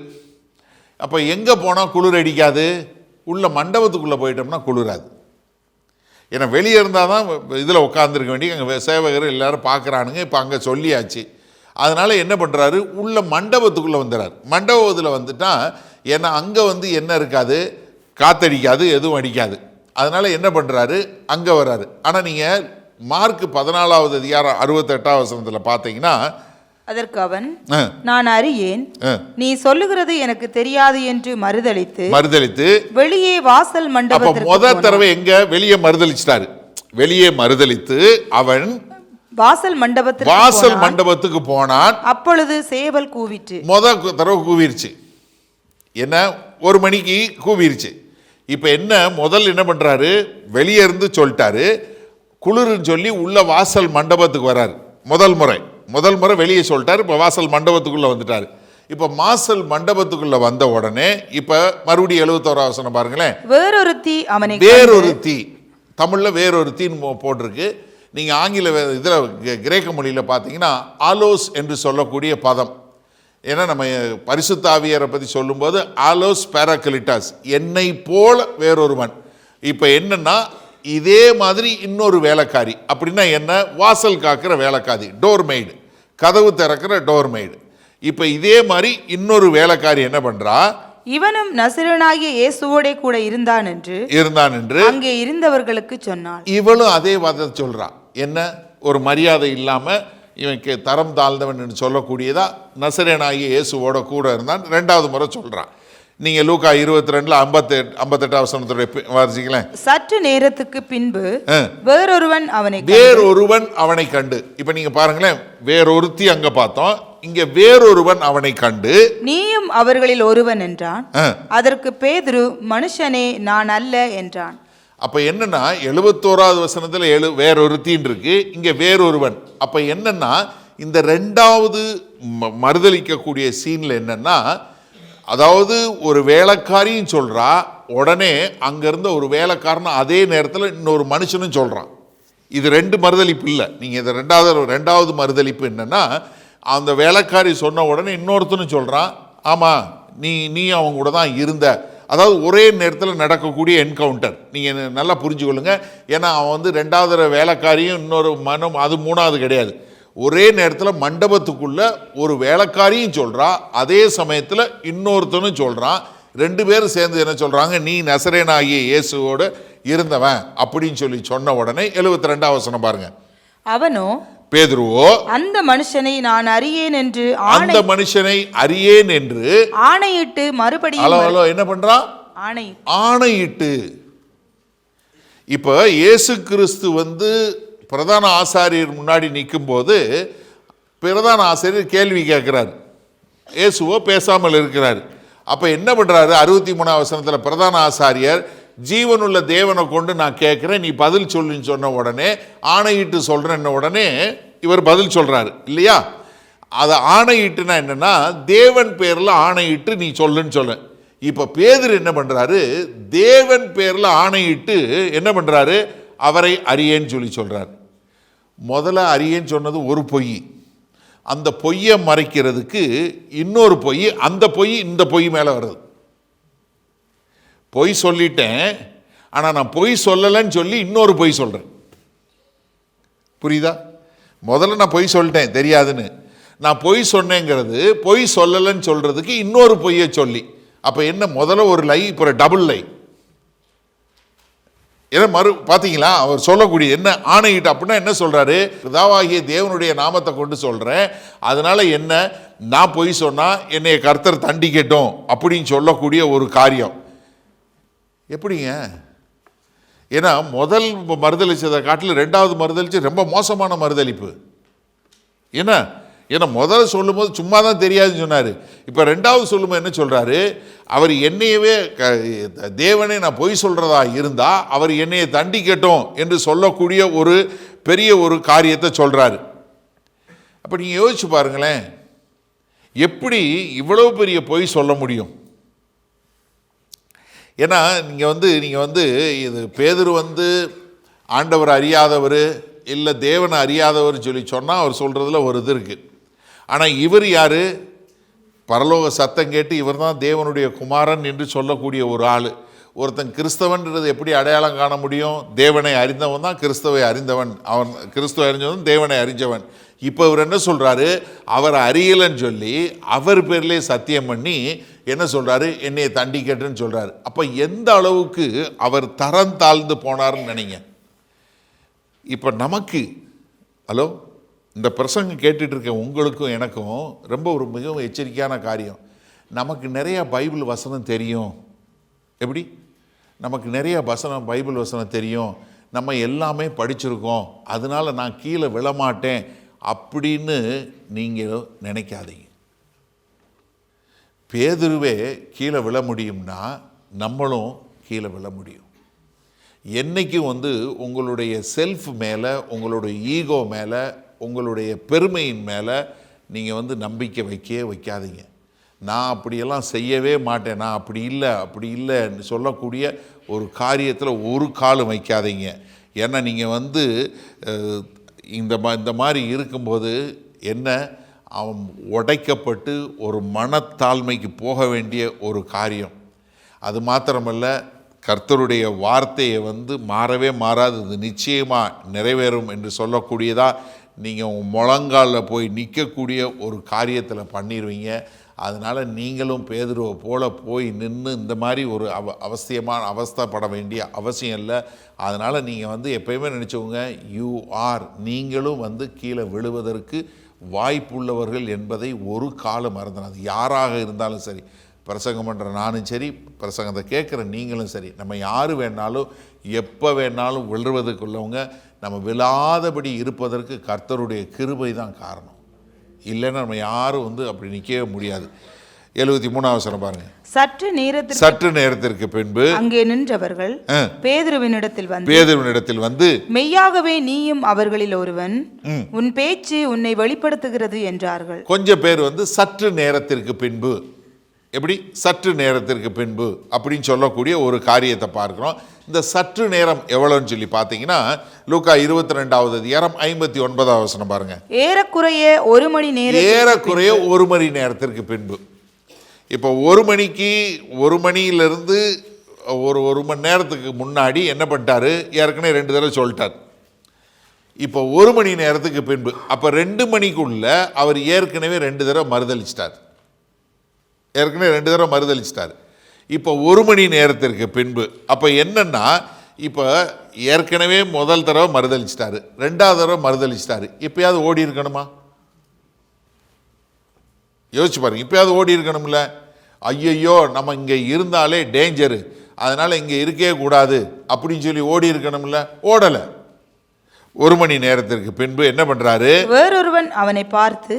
அப்போ எங்கே போனால் குளிர் அடிக்காது, உள்ள மண்டபத்துக்குள்ளே போயிட்டோம்னா குளிராது. ஏன்னா வெளியே இருந்தால் தான் இதில் உட்காந்துருக்க வேண்டிய, அங்கே சேவகர் எல்லோரும் பார்க்குறானுங்க, இப்போ அங்கே சொல்லியாச்சு. அதனால் என்ன பண்ணுறாரு, உள்ள மண்டபத்துக்குள்ளே வந்துடுறார். மண்டபத்தில் வந்துட்டால், ஏன்னா அங்கே வந்து என்ன இருக்காது, காற்றடிக்காது, எதுவும் அடிக்காது. அதனால் என்ன பண்ணுறாரு, அங்கே வர்றாரு. ஆனால் நீங்கள் மார்க் 14வது அதிகாரம் 68வது வசனத்தில் பார்த்தீங்கன்னா, அதற்கு அவன், நான் அறியேன், நீ சொல்லுகிறது எனக்கு தெரியாது என்று மறுதலித்து வெளியே வாசல் மண்டபத்திற்கு, முதல் தடவை எங்க வெளியே மறுதலிச்சிட்டாரு. வெளியே மறுதலித்து அவன் வாசல் மண்டபத்துக்கு போனான். அப்பொழுது சேவல் கூவிற்று. முதல் தடவை கூவிருச்சு, என்ன 1 மணிக்கு கூவிருச்சு. இப்ப என்ன, முதல் என்ன பண்றாரு, வெளியே இருந்து சொல்லிட்டாரு, குளிர்னு சொல்லி உள்ள வாசல் மண்டபத்துக்கு வர்றாரு. முதல் முறை வெளியே சொல்லிட்டாரு, இப்போ வாசல் மண்டபத்துக்குள்ளே வந்துட்டார். இப்போ வாசல் மண்டபத்துக்குள்ளே வந்த உடனே இப்போ மறுபடியும் 71வது வசனம் பாருங்களேன். வேறொருத்தி, தமிழில் வேறொருத்தின்னு போட்டிருக்கு. நீங்கள் ஆங்கில இதில் கிரேக்க மொழியில் பார்த்தீங்கன்னா ஆலோஸ் என்று சொல்லக்கூடிய பதம். ஏன்னா நம்ம பரிசுத்த ஆவியரை பற்றி சொல்லும்போது ஆலோஸ் பேராக்லிட்டாஸ், என்னை போல வேறொருவன். இப்போ என்னன்னா, இதே மாதிரி இன்னொரு வேலைக்காரி. அப்படின்னா என்ன, வாசல் காக்கிற வேலைக்காரி, டோர்மெய்டு, கதவு திறக்கிற டோர்மெய்டு. இப்போ இதே மாதிரி இன்னொரு வேலைக்காரி என்ன பண்றா, இவனும் நசரேயனாகிய இயேசுவோடே கூட இருந்தான் என்று அங்கே இருந்தவர்களுக்கு சொன்னான். இவளும் அதே வார்த்தை சொல்றா. என்ன, ஒரு மரியாதை இல்லாமல் இவன் தரம் தாழ்ந்தவன் என்று சொல்லக்கூடியதா, நசரேயனாகிய இயேசுவோட கூட இருந்தான். 2வது முறை சொல்றான். நீங்கள் லூக்கா 22 58 வசனத்துடைய வாசிக்கலாம். சற்று நேரத்துக்கு பின்பு வேறொருவன் அவனை கண்டு. இப்போ நீங்கள் பாருங்களேன், வேறொருத்தி அங்கே பார்த்தோம், இங்க வேறொருவன் அவனை கண்டு நீயும் அவர்களில் ஒருவன் என்றான். அதற்கு பேதுரு மனுஷனே நான் அல்ல என்றான். அப்ப என்னன்னா 71வது வசனத்துல வேறொருத்தின் இருக்கு, இங்க வேறொருவன். அப்ப என்னன்னா இந்த ரெண்டாவது மறுதலிக்கக்கூடிய சீன்ல என்னன்னா, அதாவது ஒரு வேலைக்காரியும் சொல்றா, உடனே அங்க இருந்த ஒரு வேலைக்காரன் அதே நேரத்தில் இன்னொரு மனுஷனும் சொல்றான். இது ரெண்டு மறுதலிப்பு இல்லை. நீங்க இது ரெண்டாவது மறுதலிப்பு என்னன்னா, அந்த வேலைக்காரி சொன்ன உடனே இன்னொருத்தனும் சொல்கிறான், ஆமாம் நீ அவங்க கூட தான் இருந்த. அதாவது ஒரே நேரத்தில் நடக்கக்கூடிய என்கவுண்டர். நீங்கள் நல்லா புரிஞ்சுக்கொள்ளுங்க. ஏன்னா அவன் வந்து ரெண்டாவது வேலைக்காரியும் இன்னொரு அது மூணாவது கிடையாது. ஒரே நேரத்தில் மண்டபத்துக்குள்ளே ஒரு வேலைக்காரியும் சொல்கிறா, அதே சமயத்தில் இன்னொருத்தனும் சொல்கிறான். ரெண்டு பேரும் சேர்ந்து என்ன சொல்கிறாங்க, நீ நசரேனாகிய இயேசுவோடு இருந்தவன் அப்படின்னு சொன்ன உடனே 72வது வசனம் பாருங்க. அவனோ பேதுருவோ அந்த மனுஷனை நான் அறியேன் என்று ஆணையிட்டு மறுபடியும் என்ன பண்றான், ஆணையிட்டு. இப்ப இயேசு கிறிஸ்து வந்து பிரதான ஆசாரியர் முன்னாடி நிற்கும் போது பிரதான ஆசிரியர் கேள்வி கேட்கிறார், இயேசுவோ பேசாமல் இருக்கிறார். அப்ப என்ன பண்றாரு, 63வது வசனத்துல பிரதான ஆசாரியர் ஜீவனுள்ள தேவனை கொண்டு நான் கேட்கிறேன், நீ பதில் சொல்லுன்னு சொன்ன உடனே ஆணையிட்டு சொல்றேன் உடனே இவர் பதில் சொல்றாரு இல்லையா. அதை ஆணையிட்டுனா என்னன்னா, தேவன் பேர்ல ஆணையிட்டு நீ சொல்லுன்னு சொல்ல. இப்ப பேதுரு என்ன பண்றாரு, தேவன் பேர்ல ஆணையிட்டு என்ன பண்றாரு, அவரை அறியேன்னு சொல்றாரு. முதல்ல அறியேன்னு சொன்னது ஒரு பொய். அந்த பொய்யை மறைக்கிறதுக்கு இன்னொரு பொய், அந்த பொய் இந்த பொய் மேல வருது. பொய் சொல்லிட்டேன், ஆனால் நான் பொய் சொல்லலைன்னு சொல்லி இன்னொரு பொய் சொல்கிறேன். புரியுதா? முதல்ல நான் பொய் சொல்லிட்டேன் தெரியாதுன்னு, நான் பொய் சொன்னேங்கிறது பொய் சொல்லலைன்னு சொல்கிறதுக்கு இன்னொரு பொய்யை சொல்லி. அப்போ என்ன, முதல்ல ஒரு லை, இப்போ டபுள் லை. ஏன்னா பார்த்தீங்களா, அவர் சொல்லக்கூடிய என்ன ஆணையிட்டு அப்படின்னா என்ன சொல்கிறாரு, பிதாவாகிய தேவனுடைய நாமத்தை கொண்டு சொல்கிறேன், அதனால என்ன, நான் பொய் சொன்னால் என்னைய கர்த்தர் தண்டிக்கட்டும் அப்படின்னு சொல்லக்கூடிய ஒரு காரியம். எப்படிங்க? ஏன்னா முதல் மறுதளிச்சதை காட்டில் ரெண்டாவது மறுதளிச்சு ரொம்ப மோசமான மறுதளிப்பு. ஏன்னா முதல்ல சொல்லும் போது சும்மா தான் தெரியாதுன்னு சொன்னார். இப்போ ரெண்டாவது சொல்லும்போது என்ன சொல்கிறாரு, அவர் என்னையவே தேவனே நான் பொய் சொல்கிறதா இருந்தால் அவர் என்னையை தண்டிக்கட்டும் என்று சொல்லக்கூடிய ஒரு பெரிய ஒரு காரியத்தை சொல்கிறாரு. அப்போ நீங்கள் யோசிச்சு பாருங்களேன், எப்படி இவ்வளோ பெரிய பொய் சொல்ல முடியும்? ஏன்னா நீங்கள் வந்து இது பேதுரு வந்து ஆண்டவர் அறியாதவர் இல்லை தேவனை அறியாதவர் சொல்லி சொன்னால் அவர் சொல்கிறதுல ஒரு இது இருக்குது. ஆனால் இவர் யார், பரலோக சத்தம் கேட்டு இவர் தான் தேவனுடைய குமாரன் என்று சொல்லக்கூடிய ஒரு ஆள். ஒருத்தன் கிறிஸ்தவன்றது எப்படி அடையாளம் காண முடியும்? தேவனை அறிந்தவன் தான் கிறிஸ்தவை அறிந்தவன், அவன் கிறிஸ்துவ அறிஞ்சவன் தேவனை அறிஞ்சவன். இப்போ இவர் என்ன சொல்கிறாரு, அவர் அறியலைன்னு சொல்லி அவர் பேர்லேயே சத்தியம் பண்ணி என்ன சொல்கிறாரு, என்னையை தண்டிக்கட்டுன்னு சொல்கிறாரு. அப்போ எந்த அளவுக்கு அவர் தரம் தாழ்ந்து போனார்னு நினைங்க. இப்போ நமக்கு ஹலோ, இந்த பிரசங்கம் கேட்டுட்டு இருக்க உங்களுக்கும் எனக்கும் ரொம்ப ஒரு மிகவும் எச்சரிக்கையான காரியம். நமக்கு நிறையா பைபிள் வசனம் தெரியும். எப்படி? நமக்கு நிறைய பைபிள் வசனம் தெரியும், நம்ம எல்லாமே படிச்சிருக்கோம், அதனால நான் கீழே விழமாட்டேன் அப்படின்னு நீங்கள் நினைக்காதீங்க. பேதுருவே கீழே விழ முடியும்னா நம்மளும் கீழே விழ முடியும். என்னைக்கும் உங்களுடைய செல்ஃப் மேலே, உங்களுடைய ஈகோ மேலே, உங்களுடைய பெருமையின் மேலே நீங்கள் நம்பிக்கை வைக்காதீங்க. நான் அப்படியெல்லாம் செய்யவே மாட்டேன், நான் அப்படி இல்லைன்னு சொல்லக்கூடிய ஒரு காரியத்தில் ஒரு காலும் வைக்காதீங்க. ஏன்னா நீங்கள் இந்த மாதிரி இருக்கும்போது என்ன, அவன் உடைக்கப்பட்டு ஒரு மனத்தாழ்மைக்கு போக வேண்டிய ஒரு காரியம். அது மாத்திரமல்ல, கர்த்தருடைய வார்த்தையை மாறவே மாறாது, இது நிச்சயமாக நிறைவேறும் என்று சொல்லக்கூடியதாக நீங்கள் முழங்காலில் போய் நிற்கக்கூடிய ஒரு காரியத்தில் பண்ணிடுவீங்க. அதனால் நீங்களும் பேதுருவை போல் போய் நின்று இந்த மாதிரி ஒரு அவஸ்தைப்பட வேண்டிய அவசியம் இல்லை. அதனால் நீங்கள் எப்பயுமே நினச்சவங்க, நீங்களும் கீழே விழுவதற்கு வாய்ப்புள்ளவர்கள் என்பதை ஒரு காலம் மறந்துடாது. யாராக இருந்தாலும் சரி, பிரசங்கம் பண்ணுற நானும் சரி, பிரசங்கத்தை கேட்குற நீங்களும் சரி, நம்ம யார் வேணாலும் எப்போ வேணாலும் விழுவதுக்குள்ளவங்க. நம்ம விழாதபடி இருப்பதற்கு கர்த்தருடைய கிருபை தான் காரணம். இல்லைன்னா நம்ம யாரும் அப்படி நிற்கவே முடியாது. 73 வசனம் பாருங்க. சற்று நேரத்திற்கு பின்பு அங்கே நின்றவர்கள் பேதுருவினிடத்தில் வந்து மெய்யாகவே நீயும் அவர்களில் ஒருவன், உன் பேச்சு உன்னை வெளிப்படுத்துகிறது என்றார்கள். கொஞ்சம் பேர் சற்று நேரத்திற்கு பின்பு, எப்படி சற்று நேரத்திற்கு பின்பு அப்படின்னு சொல்லக்கூடிய ஒரு காரியத்தை பார்க்கிறோம். இந்த சற்று நேரம் எவ்வளோன்னு சொல்லி பார்த்தீங்கன்னா லூக்கா 22வது அதிகாரம் 59வது வசனம் பாருங்க. ஏறக்குறைய ஒரு மணி நேரத்திற்கு பின்பு. இப்போ 1 மணியிலிருந்து ஒரு மணி நேரத்துக்கு முன்னாடி என்ன பண்ணிட்டாரு, ஏற்கனவே 2 தடவை சொல்லிட்டார். இப்போ 1 மணி நேரத்துக்கு பின்பு, அப்போ 2 மணிக்குள்ள அவர் ஏற்கனவே 2 தடவை மறுதளிச்சிட்டார். இப்போ 1 மணி நேரத்திற்கு பின்பு, அப்போ என்னன்னா, இப்போ ஏற்கனவே முதல் தடவை மறுதளிச்சிட்டாரு, 2வது தடவை மறுதளிச்சிட்டாரு. இப்பயாவது ஓடி இருக்கணுமா? யோசிச்சு பாருங்க. இப்பயாவது ஓடி இருக்கணும்ல. ஐயையோ நம்ம இங்கே இருந்தாலே டேஞ்சரு, அதனால் இங்கே இருக்கவே கூடாது அப்படின்னு சொல்லி ஓடி இருக்கணும்ல. ஓடலை. 1 மணி நேரத்திற்கு பின்பு என்ன பண்றாரு, வேறொருவன் அவனை பார்த்து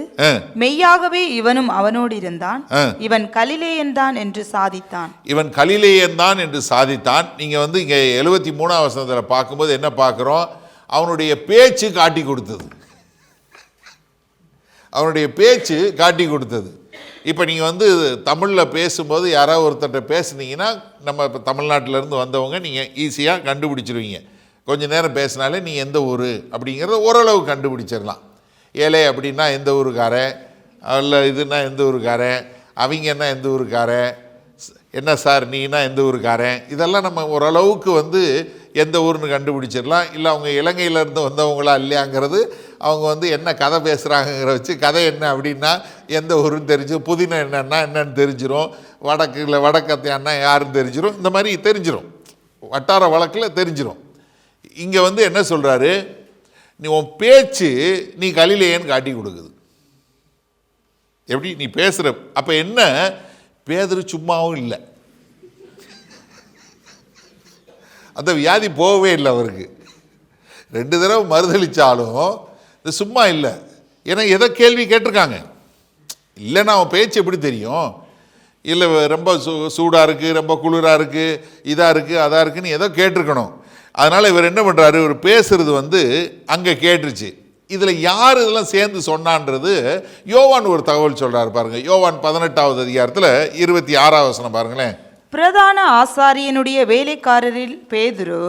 மெய்யாகவே இவனும் அவனோடு இருந்தான், இவன் கலிலேயன் தான் என்று சாதித்தான். நீங்க இங்க 73 வசனத்தில் பார்க்கும்போது என்ன பார்க்கிறோம், அவனுடைய பேச்சு காட்டி கொடுத்தது. இப்போ நீங்கள் தமிழில் பேசும்போது யாராவது ஒருத்தர்கிட்ட பேசுனீங்கன்னா, நம்ம இப்போ தமிழ்நாட்டிலேருந்து வந்தவங்க நீங்கள் ஈஸியாக கண்டுபிடிச்சிருவீங்க. கொஞ்சம் நேரம் பேசினாலே நீ எந்த ஊர் அப்படிங்கிறத ஓரளவு கண்டுபிடிச்சிடலாம். ஏழை அப்படின்னா எந்த ஊருக்காரன், இல்லை இதுன்னா எந்த ஊருக்காரன், அவங்கன்னா எந்த ஊருக்காரன், என்ன சார் நீனா எந்த ஊருக்காரன், இதெல்லாம் நம்ம ஓரளவுக்கு எந்த ஊர்னு கண்டுபிடிச்சிடலாம். இல்லை அவங்க இலங்கையிலேருந்து வந்தவங்களா இல்லையாங்கிறது அவங்க என்ன கதை பேசுகிறாங்கிற வச்சு கதை என்ன அப்படின்னா எந்த ஊருன்னு தெரிஞ்சு, புதினா என்னன்னு தெரிஞ்சிடும், வடக்கத்தையான்னா யாருன்னு தெரிஞ்சிடும், இந்த மாதிரி தெரிஞ்சிடும், வட்டார வழக்கில் தெரிஞ்சிடும். இங்கே என்ன சொல்கிறாரு, நீ உன் பேச்சு நீ கலிலேயன்னு காட்டி கொடுக்குது. எப்படி நீ பேசுகிற, அப்போ என்ன, பேதுரு சும்மாவும் இல்லை, அந்த வியாதி போகவே இல்லை அவருக்கு. 2 தடவை மறுதளித்தாலும் இது சும்மா இல்லை. ஏன்னா எதை கேள்வி கேட்டிருக்காங்க. இல்லைன்னா அவன் பேச்சு எப்படி தெரியும், இல்லை ரொம்ப சூடாக இருக்குது, ரொம்ப குளிராக இருக்குது, இதாக இருக்குது, அதாக இருக்குன்னு ஏதோ கேட்டிருக்கணும். அதனால் இவர் என்ன பண்ணுறாரு, இவர் பேசுகிறது அங்கே கேட்டுருச்சு. இதில் யார் இதெல்லாம் சேர்ந்து சொன்னான்றது யோவான் ஒரு தகவல் சொல்கிறாரு பாருங்க. யோவான் 18வது அதிகாரத்தில் 26வது வசனம் பாருங்களேன். பிரதான ஆசாரியனுடைய வேலைக்காரரில் பேதுரு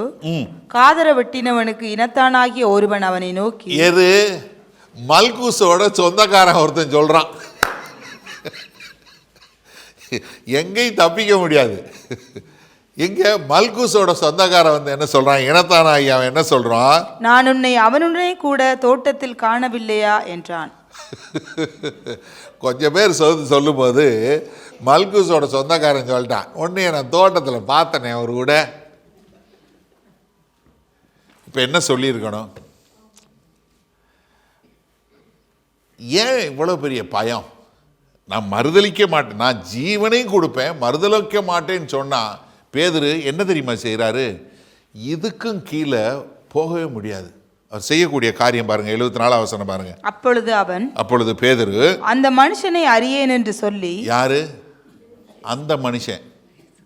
காதர வெட்டினவனுக்கு இனத்தானாகிய ஒருவன் அவனை நோக்கி, எது மல்குஸோட சொந்தக்காரன் ஒருத்தன் சொல்கிறான், எங்கேயும் தப்பிக்க முடியாது. இங்க மல்குஸோட சொந்தக்காரன் என்ன சொல்றான், இனத்தானாகி அவன் என்ன சொல்றான், நான் உன்னை அவனுடனே கூட தோட்டத்தில் காணவில்லையா என்றான். கொஞ்சம் பேர் சொல்லும் போது மல்குஸோட சொந்தக்காரன் சொல்லிட்டான், உன்னைய நான் தோட்டத்தில் பார்த்தனே அவர் கூட. இப்போ என்ன சொல்லியிருக்கணும், ஏன் இவ்வளோ பெரிய பயம், நான் மறுதளிக்க மாட்டேன், நான் ஜீவனையும் கொடுப்பேன், மறுதளிக்க மாட்டேன்னு சொன்னால் பேதுரு என்ன தெரியுமா செய்கிறாரு, இதுக்கும் கீழே போகவே முடியாது. அவர் செய்யக்கூடிய காரியம் பாருங்க. 74 வசனம் பாருங்க. அப்பொழுது பேதுரு அந்த மனுஷனை அறியேன் என்று சொல்லி, யாரு அந்த மனுஷன்,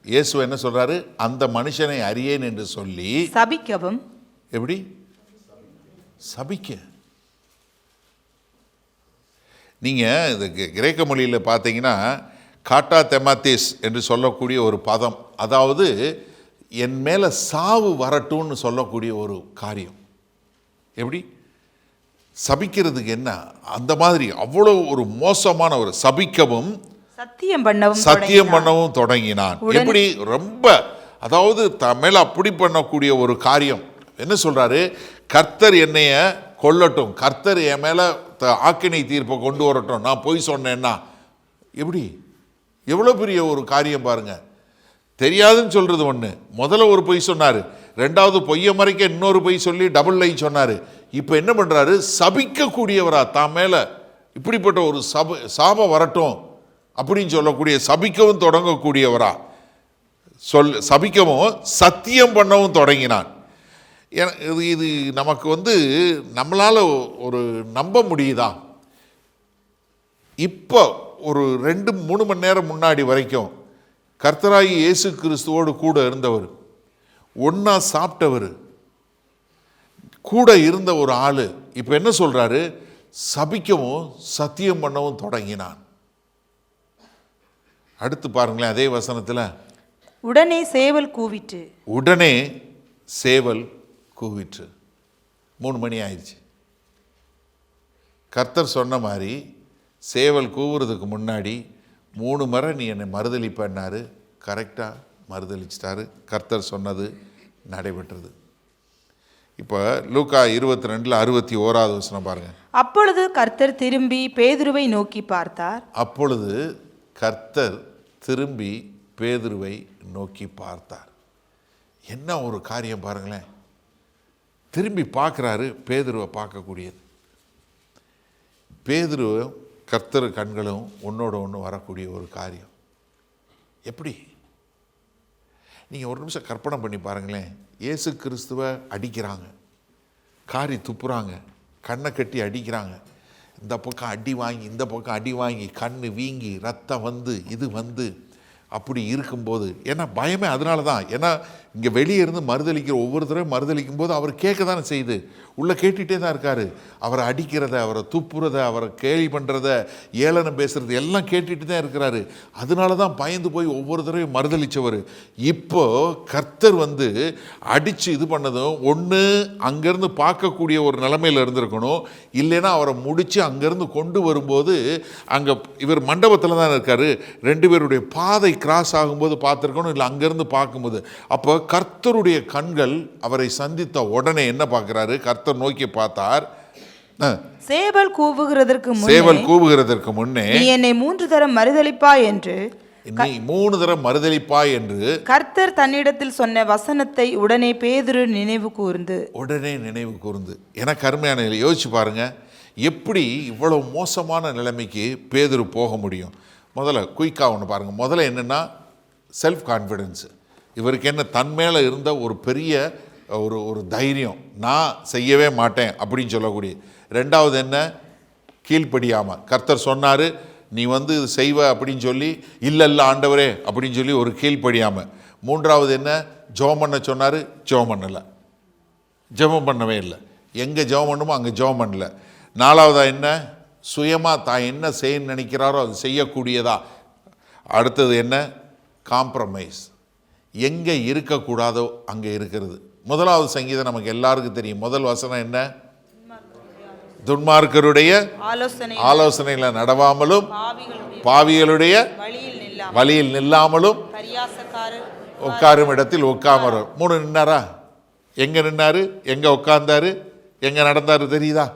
இயேசு என்ன சொல்றாரு, அந்த மனுஷனை அறியேன் என்று சொல்லி சபிக்கவும். எப்படி சபிக்க, நீங்கள் இந்த கிரேக்க மொழியில் பார்த்தீங்கன்னா காட்டா தெமாத்திஸ் என்று சொல்லக்கூடிய ஒரு பதம், அதாவது என் மேலே சாவு வரட்டும்னு சொல்லக்கூடிய ஒரு காரியம். எப்படி சபிக்கிறதுக்கு என்ன, அந்த மாதிரி அவ்வளோ ஒரு மோசமான ஒரு சபிக்கவும் சத்தியம் பண்ணவும் தொடங்கினான். எப்படி ரொம்ப, அதாவது மேலே அப்படி பண்ணக்கூடிய ஒரு காரியம். என்ன சொல்கிறாரு, கர்த்தர் என்னைய கொல்லட்டும், கர்த்தர் என் மேலே ஆக்கினை தீர்ப்பை கொண்டு வரட்டும், நான் பொய் சொன்னேன்னா. எப்படி எவ்வளோ பெரிய ஒரு காரியம் பாருங்க. தெரியாதுன்னு சொல்கிறது ஒன்று, முதல்ல ஒரு பொய் சொன்னார், 2வது பொய்யை மறைக்க இன்னொரு பொய் சொல்லி டபுள் லை சொன்னார். இப்போ என்ன பண்ணுறாரு, சபிக்கக்கூடியவரா தான் மேலே இப்படிப்பட்ட ஒரு சாபம் வரட்டும் அப்படின்னு சொல்லக்கூடிய சபிக்கவும் தொடங்கக்கூடியவரா சபிக்கவும் சத்தியம் பண்ணவும் தொடங்கினான். இது நமக்கு நம்மளால ஒரு நம்ப முடியுதா? இப்போ ஒரு 2-3 மணி நேரம் முன்னாடி வரைக்கும் கர்த்தராகி இயேசு கிறிஸ்துவோடு கூட இருந்தவர், ஒன்னா சாப்பிட்டவர், கூட இருந்த ஒரு ஆளு இப்ப என்ன சொல்றாரு? சபிக்கவும் சத்தியம் பண்ணவும் தொடங்கினான். அடுத்து பாருங்களேன், அதே வசனத்துல உடனே சேவல் கூவிற்று. உடனே சேவல் கூவிற்று. 3 மணி ஆயிடுச்சு. கர்த்தர் சொன்ன மாதிரி சேவல் கூவுறதுக்கு முன்னாடி 3 முறை நீ என்னை மறுதலிப்பன்னாரு. கரெக்டாக மறுதலிச்சிட்டாரு. கர்த்தர் சொன்னது நடைபெற்றது. இப்போ லூக்கா 22:61 வசனம் பாருங்க. அப்பொழுது கர்த்தர் திரும்பி பேதுருவை நோக்கி பார்த்தார். அப்பொழுது கர்த்தர் திரும்பி பேதுருவை நோக்கி பார்த்தார். என்ன ஒரு காரியம் பாருங்களேன். திரும்பி பார்க்குறாரு, பேதுருவை பார்க்கக்கூடியது. பேதுருவும் கர்த்தர் கண்களும் ஒன்னோட ஒன்று வரக்கூடிய ஒரு காரியம். எப்படி? நீங்கள் ஒரு நிமிஷம் கற்பனை பண்ணி பாருங்களேன். இயேசு கிறிஸ்துவை அடிக்கிறாங்க, காரி துப்புறாங்க, கண்ணை கட்டி அடிக்கிறாங்க. இந்த பக்கம் அடி வாங்கி இந்த பக்கம் அடி வாங்கி கண் வீங்கி ரத்தம் இது அப்படி இருக்கும்போது, ஏன்னா பயமே அதனால தான். ஏன்னா இங்கே வெளியே இருந்து மறுதளிக்கிற ஒவ்வொருத்தரையும் மறுதளிக்கும் போது அவர் கேட்க தானே செய்யுது, உள்ளே கேட்டுகிட்டே தான் இருக்காரு. அவரை அடிக்கிறத, அவரை துப்புறத, அவரை கேலி பண்ணுறத, ஏளனம் பேசுறது எல்லாம் கேட்டுட்டு தான் இருக்கிறாரு. அதனால தான் பயந்து போய் ஒவ்வொருத்தரையும் மறுதளித்தவர். இப்போ கர்த்தர் அடித்து இது பண்ணதும் ஒன்று அங்கேருந்து பார்க்கக்கூடிய ஒரு நிலைமையில் இருந்திருக்கணும், இல்லைன்னா அவரை முடித்து அங்கேருந்து கொண்டு வரும்போது அங்கே இவர் மண்டபத்தில் தான் இருக்கார். 2 பேருடைய பாதை கிராஸ் ஆகும்போது பார்த்துருக்கணும், இல்லை அங்கேருந்து பார்க்கும்போது. அப்போ கர்த்தருடைய கண்கள் அவரை சந்தித்த உடனே என்ன பார்க்கிறாரு? கர்த்தர் நோக்கி பார்த்தார். சேவல் கூவுகிறதற்கு முன்னே நீ என்னை 3 தரம் மறுதலிப்பாய் என்று, நீ 3 தரம் மறுதலிப்பாய் என்று கர்த்தர் தன்னிடத்தில் சொன்ன வசனத்தை உடனே பேதுரு நினைவு கூர்ந்து. எனக்கு அருமையான யோசிச்சு பாருங்க, எப்படி இவ்வளவு மோசமான நிலைமைக்கு பேதுரு போக முடியும்? முதல்ல குயிக்காக ஒன்று பாருங்கள். முதல்ல என்னென்னா செல்ஃப் கான்ஃபிடென்ஸு. இவருக்கு என்ன தன் மேலே இருந்த ஒரு பெரிய ஒரு தைரியம், நான் செய்யவே மாட்டேன் அப்படின்னு சொல்லக்கூடிய. 2வது என்ன? கீழ்ப்படியாமல். கர்த்தர் சொன்னார் நீ இது செய்வ அப்படின்னு சொல்லி, இல்லை ஆண்டவரே அப்படின்னு சொல்லி ஒரு கீழ்ப்படியாமல். 3வது என்ன? ஜெபம் பண்ண சொன்னார், ஜெபம் பண்ணலை, ஜெபம் பண்ணவே இல்லை. எங்கே ஜெபம் பண்ணுமோ அங்கே ஜெபம் பண்ணல. 4வதா என்ன? சுயமாக தான் என்ன செய்ய நினைக்கிறாரோ அது செய்யக்கூடியதா. அடுத்தது என்ன? காம்ப்ரமைஸ். எங்கே இருக்கக்கூடாதோ அங்கே இருக்கிறது. 1வது சங்கீதம் நமக்கு எல்லாருக்கும் தெரியும். முதல் வசனம் என்ன? துன்மார்க்கருடைய ஆலோசனையில் நடவாமலும் பாவிகளுடைய வழியில் நில்லாமலும் உட்காரும் இடத்தில் உட்காமரும். 3 நின்னாரா? எங்கே நின்னாரு? எங்கே உட்கார்ந்தாரு? எங்கே நடந்தாரு? தெரியுதா?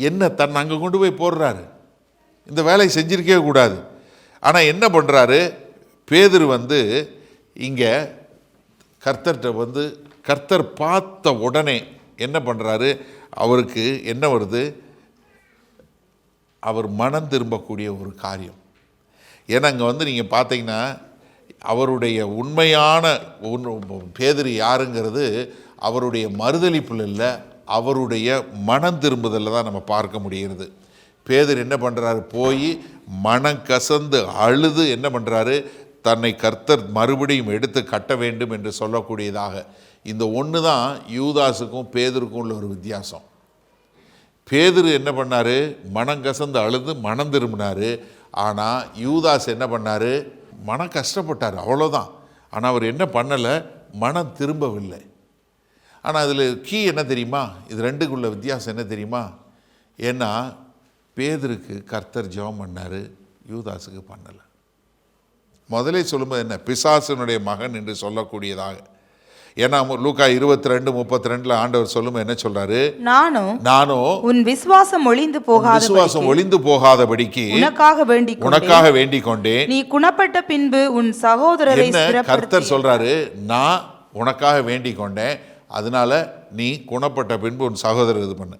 என்ன தன்னை அங்கே கொண்டு போய் போடுறாரு. இந்த வேலையை செஞ்சிருக்கவே கூடாது. ஆனால் என்ன பண்ணுறாரு பேதுரு? இங்கே கர்த்தர்கிட்ட கர்த்தர் பார்த்த உடனே என்ன பண்ணுறாரு? அவருக்கு என்ன வருது? அவர் மனம் திரும்பக்கூடிய ஒரு காரியம். ஏன்னா அங்கே நீங்கள் பார்த்தீங்கன்னா அவருடைய உண்மையான பேதுரு யாருங்கிறது அவருடைய மறுதலிப்பில் இல்லை, அவருடைய மனம் திரும்புதலில் தான் நம்ம பார்க்க முடிகிறது. பேதுரு என்ன பண்ணுறாரு? போய் மனம் கசந்து அழுது என்ன பண்ணுறாரு? தன்னை கர்த்தர் மறுபடியும் எடுத்து கட்ட வேண்டும் என்று சொல்லக்கூடியதாக. இந்த ஒன்று தான் யூதாஸுக்கும் பேதுருக்கும் உள்ள ஒரு வித்தியாசம். பேதுரு என்ன பண்ணார்? மனம் கசந்து அழுது மனம் திரும்பினார். ஆனால் யூதாஸ் என்ன பண்ணார்? மனம் கஷ்டப்பட்டார், அவ்வளோதான். ஆனால் அவர் என்ன பண்ணலை? மனம் திரும்பவில்லை. ஆனால் அதில் என்ன தெரியுமா? இது 2க்குள்ள வித்தியாசம் என்ன தெரியுமா? ஏன்னா பேதுருக்கு கர்த்தர் ஜெபம் பண்ணார், யூதாஸுக்கு பண்ணலை. முதலே சொல்லும்போது என்ன? பிசாசனுடைய மகன் என்று சொல்லக்கூடியதாக. ஏன்னா லூக்கா 22:32 ஆண்டவர் சொல்லும்போது என்ன சொல்றாரு? நானும் உன் விசுவாசம் ஒளிந்து போகாதபடிக்கு உனக்காக வேண்டிக் கொண்டேன். நீ குணப்பட்ட பின்பு உன் சகோதரரை கர்த்தர் சொல்றாரு, நான் உனக்காக வேண்டிக் கொண்டேன், அதனால நீ குணப்பட்ட பின்பு உன் சகோதரர் இது பண்ணு.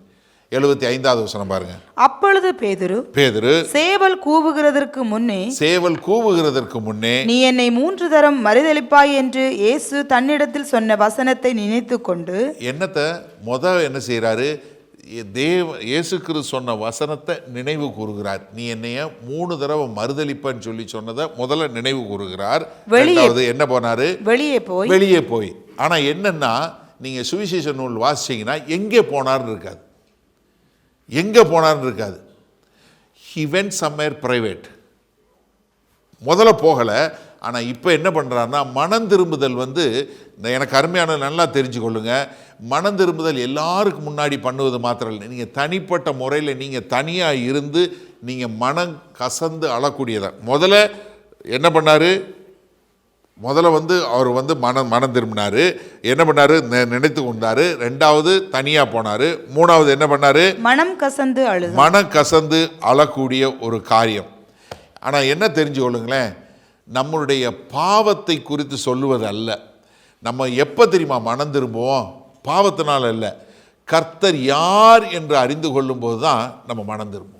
75வது வசனம் பாருங்க. அப்பொழுது பேதுரு சேவல் கூவுகிறதற்கு முன்னே நீ என்னை 3 தரம் மறுதலிப்பாய் என்று இயேசு தன்னிடத்தில் சொன்ன வசனத்தை நினைத்து கொண்டு என்னத்தை என்ன செய்யறாரு? இயேசு கிறிஸ்து சொன்ன வசனத்தை நினைவு கூறுகிறார். நீ என்னைய 3 தடவை மறுதலிப்பன்னு சொல்லி சொன்னதை முதல்ல நினைவு கூறுகிறார். என்ன போனாரு? வெளியே போய். ஆனா என்னன்னா, நீங்க சுவிசேஷ நூல் வாசிச்சீங்கன்னா எங்கே போனார்னு இருக்காது. He went somewhere private. முதல்ல போகல. ஆனால் இப்போ என்ன பண்ணுறாருன்னா, மனம் திரும்புதல் எனக்கு அருமையான நல்லா தெரிஞ்சுக்கொள்ளுங்க. மனம் திரும்புதல் எல்லாருக்கும் முன்னாடி பண்ணுவது மாத்திரம் இல்லை. நீங்கள் தனிப்பட்ட முறையில் நீங்கள் தனியாக இருந்து நீங்கள் மனம் கசந்து அழக்கூடியதான். முதல்ல என்ன பண்ணார்? அவர் மனம் திரும்பினார். என்ன பண்ணார்? நினைத்து கொண்டார். 2வது தனியாக போனார். 3வது என்ன பண்ணார்? மனம் கசந்து அழக்கூடிய ஒரு காரியம். ஆனால் என்ன தெரிஞ்சு கொள்ளுங்களேன், நம்மளுடைய பாவத்தை குறித்து சொல்லுவது அல்ல. நம்ம எப்போ தெரியுமா மனம் திரும்புவோம்? பாவத்தினால் அல்ல, கர்த்தர் யார் என்று அறிந்து கொள்ளும் போது தான் நம்ம மனம் திரும்புவோம்.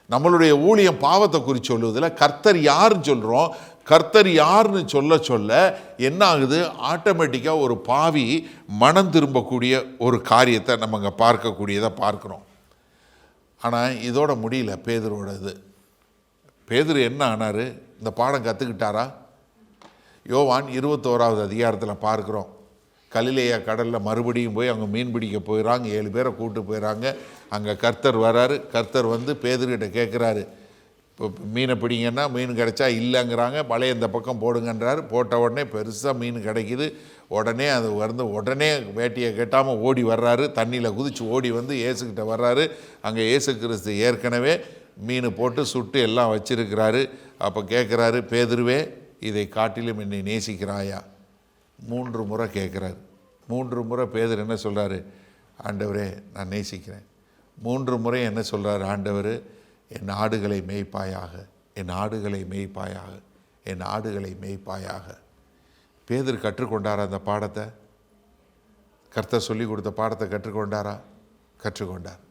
நம்மளுடைய ஊழியம் பாவத்தை குறித்து சொல்லுவதில் கர்த்தர் யாருன்னு சொல்கிறோம். கர்த்தர் யாருன்னு சொல்ல என்ன ஆகுது? ஆட்டோமேட்டிக்காக ஒரு பாவி மனம் திரும்பக்கூடிய ஒரு காரியத்தை நம்ம அங்கே பார்க்கக்கூடியதை பார்க்குறோம். ஆனால் இதோட முடியல பேதுருவோட இது. பேதுரு என்ன ஆனார்? இந்த பாடம் கற்றுக்கிட்டாரா? யோவான் 21வது அதிகாரத்தில் பார்க்குறோம். கலிலேயா கடலில் மறுபடியும் போய் அவங்க மீன் பிடிக்க போயிடறாங்க. 7 பேரை கூப்பிட்டு போயிடறாங்க. அங்கே கர்த்தர் வராரு. கர்த்தர் பேதுருக்கிட்ட கேட்குறாரு, இப்போ மீனை பிடிங்கன்னா மீன் கிடைச்சா இல்லைங்கிறாங்க. வலையை இந்த பக்கம் போடுங்கன்றாரு. போட்ட உடனே பெருசாக மீன் கிடைக்கிது. உடனே உடனே வேட்டியை கட்டாமல் ஓடி வர்றாரு. தண்ணியில் குதித்து ஓடி இயேசுக்கிட்ட வர்றாரு. அங்கே இயேசு கிறிஸ்து ஏற்கனவே மீன் போட்டு சுட்டு எல்லாம் வச்சிருக்கிறாரு. அப்போ கேட்குறாரு, பேதுருவே, இதை காட்டிலும் என்னை நேசிக்கிறாயா? 3 முறை கேட்குறாரு. 3 முறை பேதுரு என்ன சொல்கிறாரு? ஆண்டவரே, நான் நேசிக்கிறேன். 3 முறை என்ன சொல்கிறாரு? ஆண்டவர், என் ஆடுகளை மேய்ப்பாயாக, என் ஆடுகளை மேய்ப்பாயாக, என் ஆடுகளை மேய்ப்பாயாக. பேதுரு கற்றுக்கொண்டாரா அந்த பாடத்தை? கர்த்தர் சொல்லி கொடுத்த பாடத்தை கற்றுக்கொண்டாரா? கற்றுக்கொண்டார்.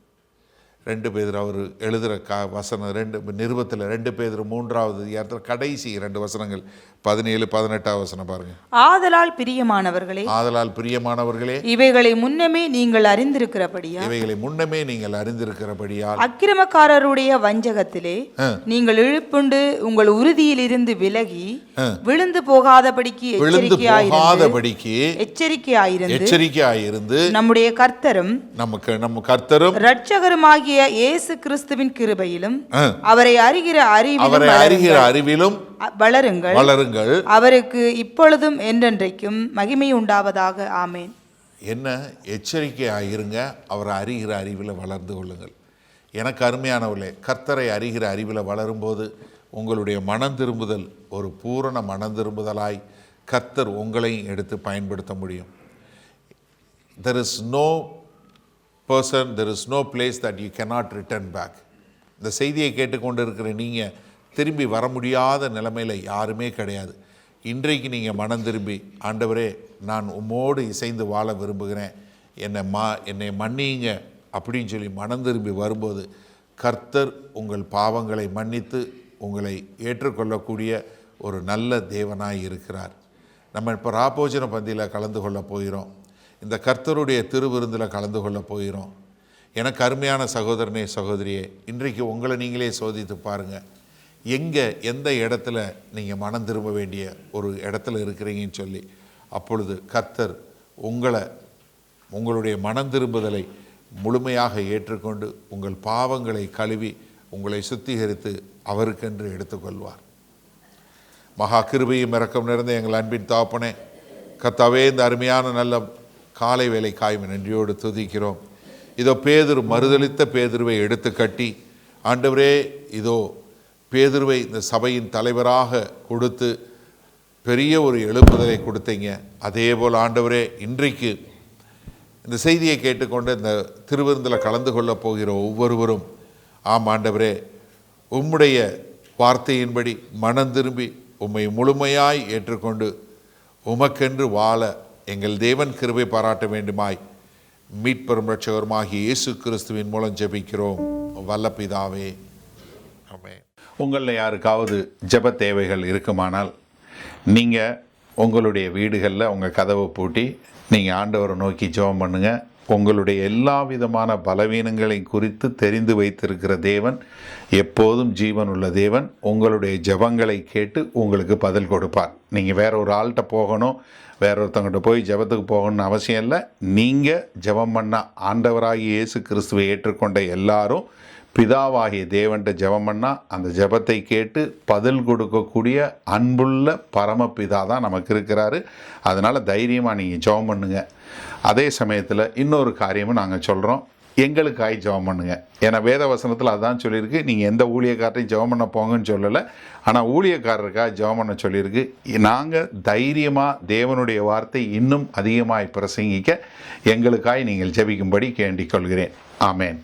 2 பேதுரு அவர் எழுதுகிற வசனம் நிருபத்தில் 2 பேதுரு 3வது அதிகாரத்தில் கடைசி 2 வசனங்கள் 17-18 வசனம் பாருங்க. ஆதலால் பிரியமானவர்களே, இவைகளை முன்னமே நீங்கள் அறிந்திருக்கிறபடியால் அக்கிரமக்காரருடைய வஞ்சகத்திலே நீங்கள் இழுப்புண்டு உங்கள் உறுதியில் இருந்து விலகி விழுந்து போகாதபடிக்கு எச்சரிக்கையாயிருந்து நம்முடைய கர்த்தரும் இரட்சகருமாகிய இயேசு கிறிஸ்துவின் கிருபையிலும் அவரை அறிகிற அறிவிலும் வளருங்கள். அவருக்கு இப்பொழுதும் என்றென்றைக்கும் மகிமை உண்டாவதாக. ஆமேன். என்ன எச்சரிக்கையாயிருங்க, அவரை அறிகிற அறிவில் வளர்ந்து கொள்ளுங்கள். எனக்கு அருமையானவர்களே, கர்த்தரை அறிகிற அறிவில் வளரும்போது உங்களுடைய மனம் திரும்புதல் ஒரு பூரண மனம் திரும்புதலாய் கர்த்தர் உங்களையும் எடுத்து பயன்படுத்த முடியும். There is no place that you cannot return back. இந்த செய்தியை கேட்டுக்கொண்டு இருக்கிற நீங்கள் திரும்பி வர முடியாத நிலைமையில் யாருமே கிடையாது. இன்றைக்கு நீங்கள் மனம் திரும்பி, ஆண்டவரே, நான் உம்மோடு இசைந்து வாழ விரும்புகிறேன், என்னை மன்னியுங்க அப்படின்னு சொல்லி மனம் திரும்பி வரும்போது கர்த்தர் உங்கள் பாவங்களை மன்னித்து உங்களை ஏற்றுக்கொள்ளக்கூடிய ஒரு நல்ல தேவனாய் இருக்கிறார். நம்ம இப்போ ராபோஜன பந்தியில் கலந்து கொள்ள போகிறோம். இந்த கர்த்தருடைய திருவிருந்தில் கலந்து கொள்ள போகிறோம். எனக்கு அருமையான சகோதரனே, சகோதரியே, இன்றைக்கு உங்களை நீங்களே சோதித்து பாருங்கள். எந்த இடத்துல நீங்கள் மனம் திரும்ப வேண்டிய ஒரு இடத்துல இருக்கிறீங்கன்னு சொல்லி, அப்பொழுது கர்த்தர் உங்களுடைய மனம் திரும்புதலை முழுமையாக ஏற்றுக்கொண்டு உங்கள் பாவங்களை கழுவி உங்களை சுத்திகரித்து அவருக்கென்று எடுத்துக்கொள்வார். மகா கிருபையும் இரக்கம் நிறைந்த எங்கள் அன்பின் தகப்பனே, கர்த்தாவே, இந்த அருமையான நல்ல காலை வேலை காய்மை நன்றியோடு துதிக்கிறோம். இதோ பேதுரு மறுதலித்த பேதுருவை எடுத்து கட்டி, ஆண்டவரே, இதோ பேதுருவை இந்த சபையின் தலைவராக கொடுத்து பெரிய ஒரு எழுப்புதலை கொடுத்தீங்க. அதே போல் ஆண்டவரே, இன்றைக்கு இந்த செய்தியை கேட்டுக்கொண்டு இந்த திருவிருந்தில் கலந்து கொள்ளப் போகிற ஒவ்வொருவரும், ஆம் ஆண்டவரே, உம்முடைய வார்த்தையின்படி மனம் திரும்பி உம்மை முழுமையாய் ஏற்றுக்கொண்டு உமக்கென்று வாழ எங்கள் தேவன் கிருபை பாராட்ட வேண்டுமாய் மீட்பெரும் இரட்சகருமாகிய இயேசு கிறிஸ்துவின் மூலம் ஜெபிக்கிறோம் வல்ல பிதாவே, ஆமென். உங்களில் யாருக்காவது ஜெப தேவைகள் இருக்குமானால் நீங்கள் உங்களுடைய வீடுகளில் உங்கள் கதவை பூட்டி நீங்கள் ஆண்டவரை நோக்கி ஜெபம் பண்ணுங்கள். உங்களுடைய எல்லா விதமான பலவீனங்களை குறித்து தெரிந்து வைத்திருக்கிற தேவன், எப்போதும் ஜீவன் உள்ள தேவன், உங்களுடைய ஜெபங்களை கேட்டு உங்களுக்கு பதில் கொடுப்பார். நீங்கள் வேற ஒரு ஆள்கிட்ட போகணும், வேற ஒருத்தவங்கிட்ட போய் ஜெபத்துக்கு போகணும்னு அவசியம் இல்லை. நீங்கள் ஜெபம் பண்ண ஆண்டவராகிய இயேசு கிறிஸ்துவை ஏற்றுக்கொண்ட எல்லாரும் பிதாவாகிய தேவன்கிட்ட ஜெபம் பண்ணால் அந்த ஜெபத்தை கேட்டு பதில் கொடுக்கக்கூடிய அன்புள்ள பரமபிதா தான் நமக்கு இருக்கிறாரு. அதனால் தைரியமாக நீங்கள் ஜெபம் பண்ணுங்க. அதே சமயத்தில் இன்னொரு காரியமும் நாங்கள் சொல்கிறோம், எங்களுக்காய் ஜெபம் பண்ணுங்க. ஏன்னா வேத வசனத்தில் அதான் சொல்லியிருக்கு, நீங்கள் எந்த ஊழியக்காரரையும் ஜெபம் பண்ண போங்கன்னு சொல்லலை, ஆனால் ஊழியக்காரருக்காக ஜெபம் பண்ண சொல்லியிருக்கு. நாங்கள் தைரியமாக தேவனுடைய வார்த்தை இன்னும் அதிகமாய் பிரசங்கிக்க எங்களுக்காய் நீங்கள் ஜெபிக்கும்படி கேண்டிக் கொள்கிறேன். ஆமேன்.